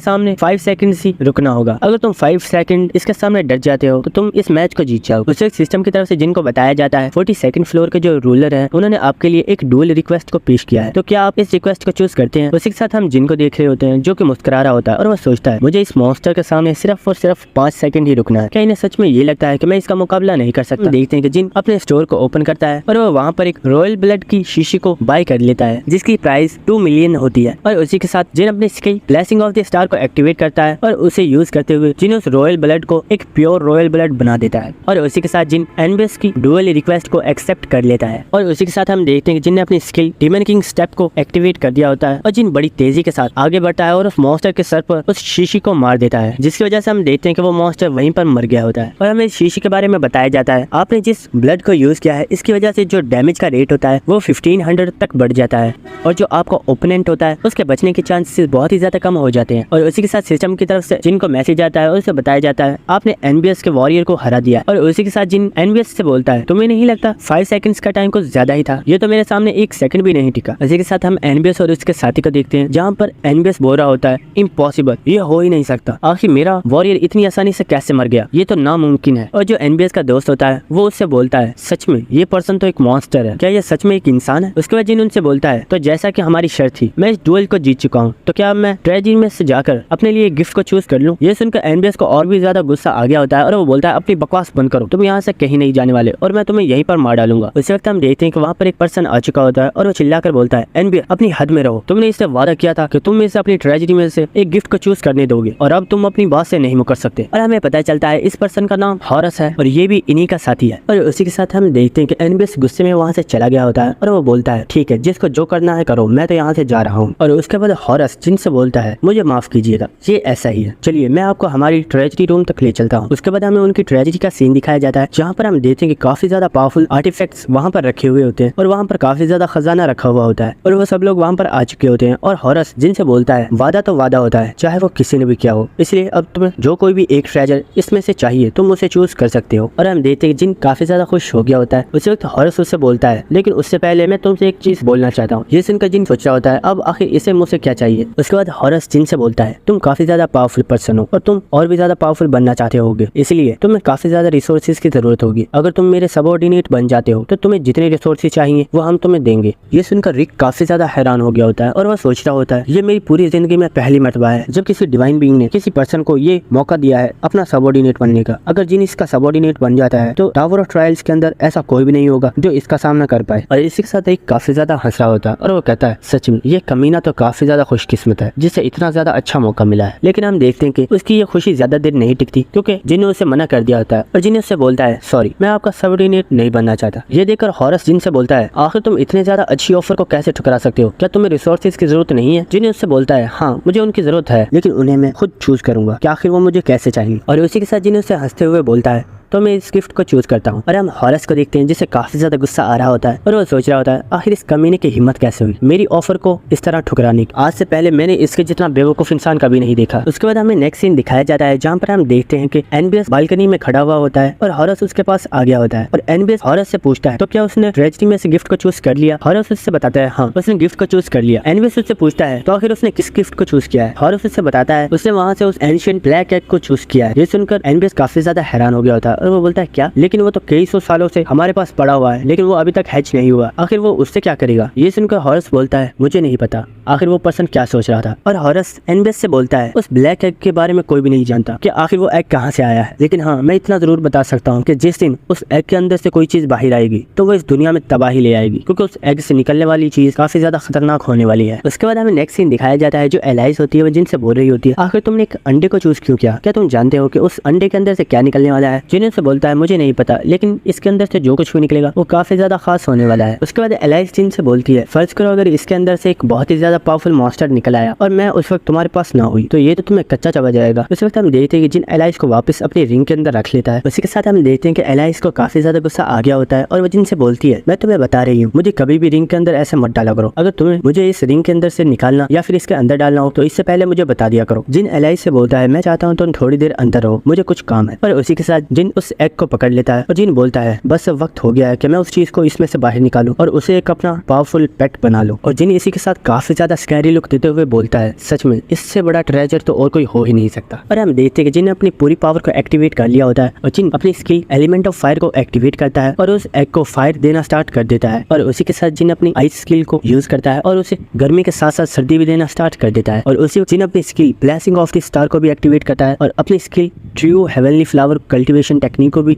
सामने 5 सेकंड ही रुकना होगा। अगर तुम 5 सेकंड इसके सामने डर जाते हो तो तुम इस मैच को जीत जाओ। उसे सिस्टम की तरफ से जिनको बताया जाता है 42nd फ्लोर के जो रूलर है उन्होंने आपके लिए एक डुएल रिक्वेस्ट को पेश किया है, तो क्या आप इस रिक्वेस्ट को चूज करते हैं। उसी के साथ हम जिनको देख रहे होते हैं जो कि मुस्कुरा रहा होता है और वो सोचता है मुझे इस मॉन्स्टर के सामने सिर्फ और सिर्फ 5 सेकंड ही रुकना है, क्या इन्हें सच में ये लगता है कि मैं इसका मुकाबला नहीं कर सकता। देखते हैं कि जिन अपने स्टोर को ओपन करता है और वो वहाँ पर एक रॉयल ब्लड की शीशी को बाय कर लेता है जिसकी प्राइस 2 मिलियन होती है। और उसी के साथ जिन अपने skill blessing of the star को एक्टिवेट करता है और उसे यूज करते हुए जिन उस रॉयल ब्लड को एक प्योर रॉयल ब्लड बना देता है और उसी के साथ जिन एनबीएस की डुअल रिक्वेस्ट को एक्सेप्ट कर लेता है। और उसी के साथ हम देखते हैं कि जिन ने अपनी स्किल डीमन किंग स्टेप को एक्टिवेट कर दिया होता है और जिन बड़ी तेजी के साथ आगे बढ़ता है और उस मॉन्स्टर के सर पर उस शीशी को मार देता है जिसकी वजह से हम देखते हैं कि वो मॉन्स्टर वहीं पर मर गया होता है। और हमें इस शीशी के बारे में बताया जाता है आपने जिस ब्लड को यूज किया है इसकी वजह से जो डैमेज का रेट होता है वो 1500 तक बढ़ जाता है और जो आपका ओपोनेंट होता है उसके बचने के चांसेस बहुत ही ज्यादा कम हो जाते हैं। और उसी के साथ सिस्टम की तरफ से जिनको मैसेज आता है और उसे बताया जाता है आपने एनबीएस के वॉरियर को हरा दिया। और उसी के साथ जिन एनबीएस से बोलता है तुम्हें नहीं लगता 5 सेकंड्स का टाइम कुछ ज्यादा ही था, ये तो मेरे सामने 1 सेकंड भी नहीं टिका। उसी के साथ हम एनबीएस और उसके साथी को देखते हैं जहाँ पर एनबीएस बोल रहा होता है इम्पॉसिबल, ये हो ही नहीं सकता, आखिर मेरा वॉरियर इतनी आसानी से कैसे मर गया, ये तो नामुमकिन है। और जो एनबीएस का दोस्त होता है वो उससे बोलता है सच में ये पर्सन तो एक मॉन्स्टर है, क्या ये सच में एक इंसान है। उसके बाद जिन उनसे बोलता है तो जैसे जैसा कि हमारी शर्त थी, मैं इस डुएल को जीत चुका हूँ, तो क्या अब मैं ट्रेजरी में से जाकर अपने लिए गिफ्ट को चूज कर लूँ? ये सुनकर एनबीएस को और भी ज्यादा गुस्सा आ गया होता है और वो बोलता है अपनी बकवास बंद करो, तुम यहाँ से कहीं नहीं जाने वाले और मैं तुम्हें यहीं पर मार डालूंगा। उसी वक्त हम देखते हैं कि वहाँ पर एक पर्सन आ चुका होता है और वो चिल्लाकर बोलता है एनबीएस अपनी हद में रहो, तुमने इससे वादा किया था कि तुम इसे अपनी ट्रेजरी में से एक गिफ्ट को चूज करने दोगे और अब तुम अपनी बात से नहीं मुकर सकते। और हमें पता चलता है इस पर्सन का नाम हॉरस है और ये भी इन्हीं का साथी है। और उसी के साथ हम देखते हैं कि एनबीएस गुस्से में वहाँ से चला गया होता है और वो बोलता है ठीक है, जिसको जो करना है करो, मैं तो यहाँ से जा रहा हूँ। और उसके बाद हॉरस जिनसे बोलता है मुझे माफ कीजिएगा, ये ऐसा ही है, चलिए मैं आपको हमारी ट्रेजरी रूम तक ले चलता हूँ। उसके बाद हमें उनकी ट्रेजरी का सीन दिखाया जाता है जहाँ पर हम देखते हैं कि काफी ज्यादा पावरफुल आर्टिफैक्ट्स वहाँ पर रखे हुए होते हैं और वहाँ पर काफी ज्यादा खजाना रखा हुआ होता है और वो सब लोग वहाँ पर आ चुके होते हैं। और हॉरस जिनसे बोलता है वादा तो वादा होता है, चाहे वो किसी ने भी किया हो, इसलिए अब तुम्हें जो कोई भी एक ट्रेजर इसमें से चाहिए तुम उसे चूज कर सकते हो। और हम देखते हैं जिन काफी ज्यादा खुश हो गया होता है। उस वक्त हॉरस उससे बोलता है लेकिन उससे पहले मैं तुमसे एक चीज बोलना चाहता हूँ। ये सुनकर जिन सोच रहा होता है अब आखिर इसे मुझसे क्या चाहिए। उसके बाद हॉरस जिन से बोलता है तुम काफी ज्यादा पावरफुल पर्सन हो और तुम और भी ज्यादा पावरफुल बनना चाहते होगे, इसलिए तुम्हें काफी ज्यादा रिसोर्सेज की जरूरत होगी। अगर तुम मेरे सबऑर्डिनेट बन जाते हो तो तुम्हें जितने रिसोर्सेज चाहिए वो हम तुम्हें देंगे। ये सुनकर रिक काफी ज्यादा हैरान हो गया होता है और वह सोच रहा होता है ये मेरी पूरी जिंदगी में पहली मर्तबा है जब किसी डिवाइन बीइंग ने किसी पर्सन को ये मौका दिया है अपना सबऑर्डिनेट बनने का। अगर जिन इसका सबऑर्डिनेट बन जाता है तो टावर ऑफ ट्रायल्स के अंदर ऐसा कोई भी नहीं होगा जो इसका सामना कर पाए। और इसी के साथ एक काफी ज्यादा हंस रहा होता है और वो कहता है सच में ये कमीना तो काफी ज्यादा खुशकिस्मत है जिसे इतना ज्यादा अच्छा मौका मिला है। लेकिन हम देखते हैं कि उसकी ये खुशी ज्यादा देर नहीं टिकती क्योंकि जिन ने उसे मना कर दिया होता है और जिन उससे बोलता है सॉरी मैं आपका सबऑर्डिनेट नहीं बनना चाहता। ये देखकर हॉरस जिन से बोलता है आखिर तुम इतने ज्यादा अच्छी ऑफर को कैसे ठुकरा सकते हो, क्या तुम्हें रिसोर्सेज की जरूरत नहीं है? जिन उससे बोलता है हाँ मुझे उनकी जरूरत है लेकिन उन्हें मैं खुद चूज करूंगा कि आखिर वो मुझे कैसे चाहिए। और उसी के साथ जिन उससे हंसते हुए बोलता है तो मैं इस गिफ्ट को चूज करता हूँ। और हम हॉरस को देखते हैं जिसे काफी ज्यादा गुस्सा आ रहा होता है और वो सोच रहा होता है आखिर इस कमीने की हिम्मत कैसे हुई मेरी ऑफर को इस तरह ठुकराने की। आज से पहले मैंने इसके जितना बेवकूफ इंसान कभी नहीं देखा। उसके बाद हमें नेक्स्ट सीन दिखाया जाता है जहाँ पर हम देखते हैं कि एनबीएस बालकनी में खड़ा हुआ होता है और हॉरस उसके पास आ गया होता है और एनबीएस हॉरस से पूछता है तो क्या उसने ट्रेजरी में से गिफ्ट को चूज कर लिया? हॉरस उससे बताता है हाँ उसने गिफ्ट को चूज कर लिया। एनबीएस उससे पूछता है तो आखिर उसने किस गिफ्ट को चूज किया है? हॉरस उससे बताता है उसने वहाँ से उस एंशिएंट ब्लैक एग को चूज किया है। ये सुनकर एनबीएस काफी ज्यादा हैरान हो गया होता है और वो बोलता है क्या? लेकिन वो तो कई सौ सालों से हमारे पास पड़ा हुआ है लेकिन वो अभी तक हैच नहीं हुआ, आखिर वो उससे क्या करेगा? ये सुनकर हॉरस बोलता है मुझे नहीं पता आखिर वो पर्सन क्या सोच रहा था। और हॉरस एनबीएस से बोलता है उस ब्लैक एग के बारे में कोई भी नहीं जानता कि आखिर वो एग कहाँ से आया है, लेकिन हाँ मैं इतना जरूर बता सकता हूँ कि जिस दिन उस एग के अंदर से कोई चीज बाहर आएगी तो वो इस दुनिया में तबाही ले आएगी क्योंकि उस एग से निकलने वाली चीज काफी ज्यादा खतरनाक होने वाली है। उसके बाद हमें नेक्स्ट सीन दिखाया जाता है जो एलाइज होती है वो जिनसे बोल रही होती है आखिर तुमने एक अंडे को चूज क्यों किया? क्या तुम जानते हो कि उस अंडे के अंदर से क्या निकलने वाला है? जिन से बोलता है मुझे नहीं पता लेकिन इसके अंदर से जो कुछ भी निकलेगा वो काफी ज्यादा खास होने वाला है। उसके बाद एलाइज जिन से बोलती है फर्ज करो अगर इसके अंदर से एक बहुत ही ज्यादा पावरफुल मॉन्स्टर निकल आया और मैं उस वक्त तुम्हारे पास ना हुई तो ये तो तुम्हें कच्चा चबा जाएगा। उस वक्त हम देखते हैं कि जिन एलाइज को वापस अपनी रिंग के अंदर रख लेता है। उसी के साथ हम देखते हैं कि एलाइज को काफी ज्यादा गुस्सा आ गया होता है और वो जिन से बोलती है मैं तुम्हें बता रही हूँ मुझे कभी भी रिंग के अंदर ऐसे मत डाला करो, अगर तुम्हें मुझे इस रिंग के अंदर से निकालना या फिर इसके अंदर डालना हो तो इससे पहले मुझे बता दिया करो। जिन एलाइज से बोलता है मैं चाहता हूँ तुम थोड़ी देर अंदर रहो, मुझे कुछ काम है। और उसी के साथ जिन उस एग को पकड़ लेता है और जिन बोलता है बस अब वक्त हो गया है कि मैं उस चीज को इसमें से बाहर निकालूं और उसे एक अपना पावरफुल पेट बना लूं। और जिन इसी के साथ काफी ज्यादा स्कैरी लुक देते हुए बोलता है सच में इससे बड़ा ट्रेजर तो और कोई हो ही नहीं सकता। और हम देखते हैं कि जिन अपनी पूरी पावर को एक्टिवेट कर लिया होता है और जिन अपनी स्किल एलिमेंट ऑफ फायर को एक्टिवेट करता है और उस एग को फायर देना स्टार्ट कर देता है। और उसी के साथ जिन अपनी आइस स्किल को यूज करता है और उसे गर्मी के साथ साथ सर्दी भी देना स्टार्ट कर देता है। और उसी जिन अपनी skill blessing of the star को भी एक्टिवेट करता है और अपनी skill true heavenly flower cultivation technique को भी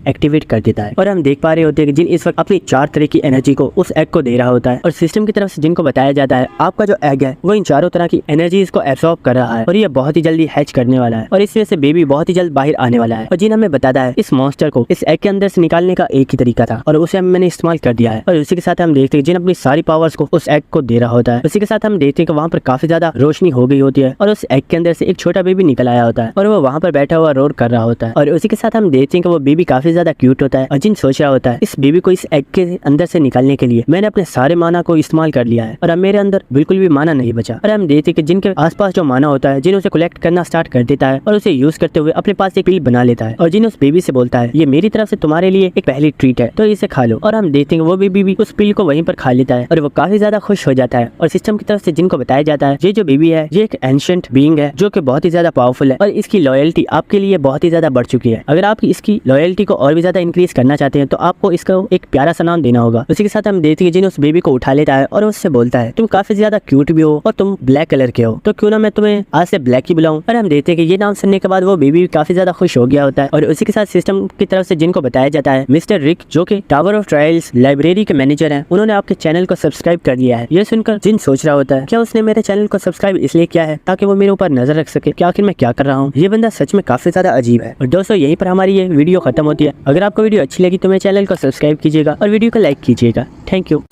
एक्टिवेट कर देता है। और हम देख पा रहे होते हैं कि जिन इस वक्त अपनी 4 तरह की एनर्जी को उस एग को दे रहा होता है और सिस्टम की तरफ से जिनको बताया जाता है आपका जो एग है वो इन चारों तरह की एनर्जीज को एब्सॉर्ब कर रहा है और ये बहुत ही जल्दी हैच करने वाला है और इसमें से बेबी बहुत ही जल्द बाहर आने वाला है। और जिन हमें बताता है इस मॉन्स्टर को इस एग के अंदर से निकालने का एक ही तरीका था और उसे मैंने इस्तेमाल कर दिया है। और उसी के साथ हम देखते हैं जिन अपनी सारी पावर्स को उस एग को दे रहा होता है। उसी के साथ हम देखते हैं कि वहाँ पर काफी ज्यादा रोशनी हो गई होती है और उस एग के अंदर से एक छोटा बेबी निकल आया होता है और वो वहाँ पर बैठा हुआ रोर कर रहा होता है। और उसी के साथ हम देखते हैं कि वो बेबी काफी ज्यादा क्यूट होता है और जिन सोच रहा होता है इस बेबी को इस एग के अंदर से निकालने के लिए मैंने अपने सारे माना को इस्तेमाल कर लिया है और अब मेरे अंदर बिल्कुल भी माना नहीं बचा। और हम देखते हैं कि जिनके आसपास जो माना होता है जिन उसे कलेक्ट करना स्टार्ट कर देता है और उसे यूज करते हुए अपने पास एक पिल बना लेता है और जिन उस बेबी से बोलता है ये मेरी तरफ से तुम्हारे लिए एक पहली ट्रीट है तो इसे खा लो। और हम देखते हैं वो बेबी भी उस पिल को वहीं पर खा लेता है और वो काफी ज्यादा खुश हो जाता है। और सिस्टम की तरफ से जिनको बताया जाता है ये जो बेबी है ये एक एंशिएंट बीइंग है जो कि बहुत ही ज्यादा पावरफुल है और इसकी लॉयल्टी आपके लिए बहुत ही ज्यादा बढ़ चुकी है। अगर आप इसकी लॉयल्टी को और भी ज्यादा इंक्रीज करना चाहते हैं तो आपको इसको एक प्यारा सा नाम देना होगा। उसी के साथ हम देखते हैं जिन उस बेबी को उठा लेता है और उससे बोलता है तुम काफी ज्यादा क्यूट भी हो और तुम ब्लैक कलर के हो, तो क्यों ना मैं तुम्हें आज से ब्लैक ही बुलाऊं। और हम देखते हैं कि ये नाम सुनने के बाद वो बेबी काफी ज्यादा खुश हो गया होता है। और उसी के साथ सिस्टम की तरफ से जिनको बताया जाता है मिस्टर रिक जो कि टावर ऑफ ट्रायल्स लाइब्रेरी के मैनेजर हैं, उन्होंने आपके चैनल को सब्सक्राइब कर लिया है। ये सुनकर जिन सोच रहा होता है क्या उसने मेरे चैनल को सब्सक्राइब इसलिए किया है ताकि वो मेरे ऊपर नजर रख सके कि आखिर मैं क्या कर रहा हूँ। ये बंदा सच में काफी ज्यादा अजीब है। और दोस्तों यहीं पर हमारी ये वीडियो खत्म होती है। अगर आपको वीडियो अच्छी लगी तो मेरे चैनल को सब्सक्राइब कीजिएगा और वीडियो को लाइक कीजिएगा। Thank you.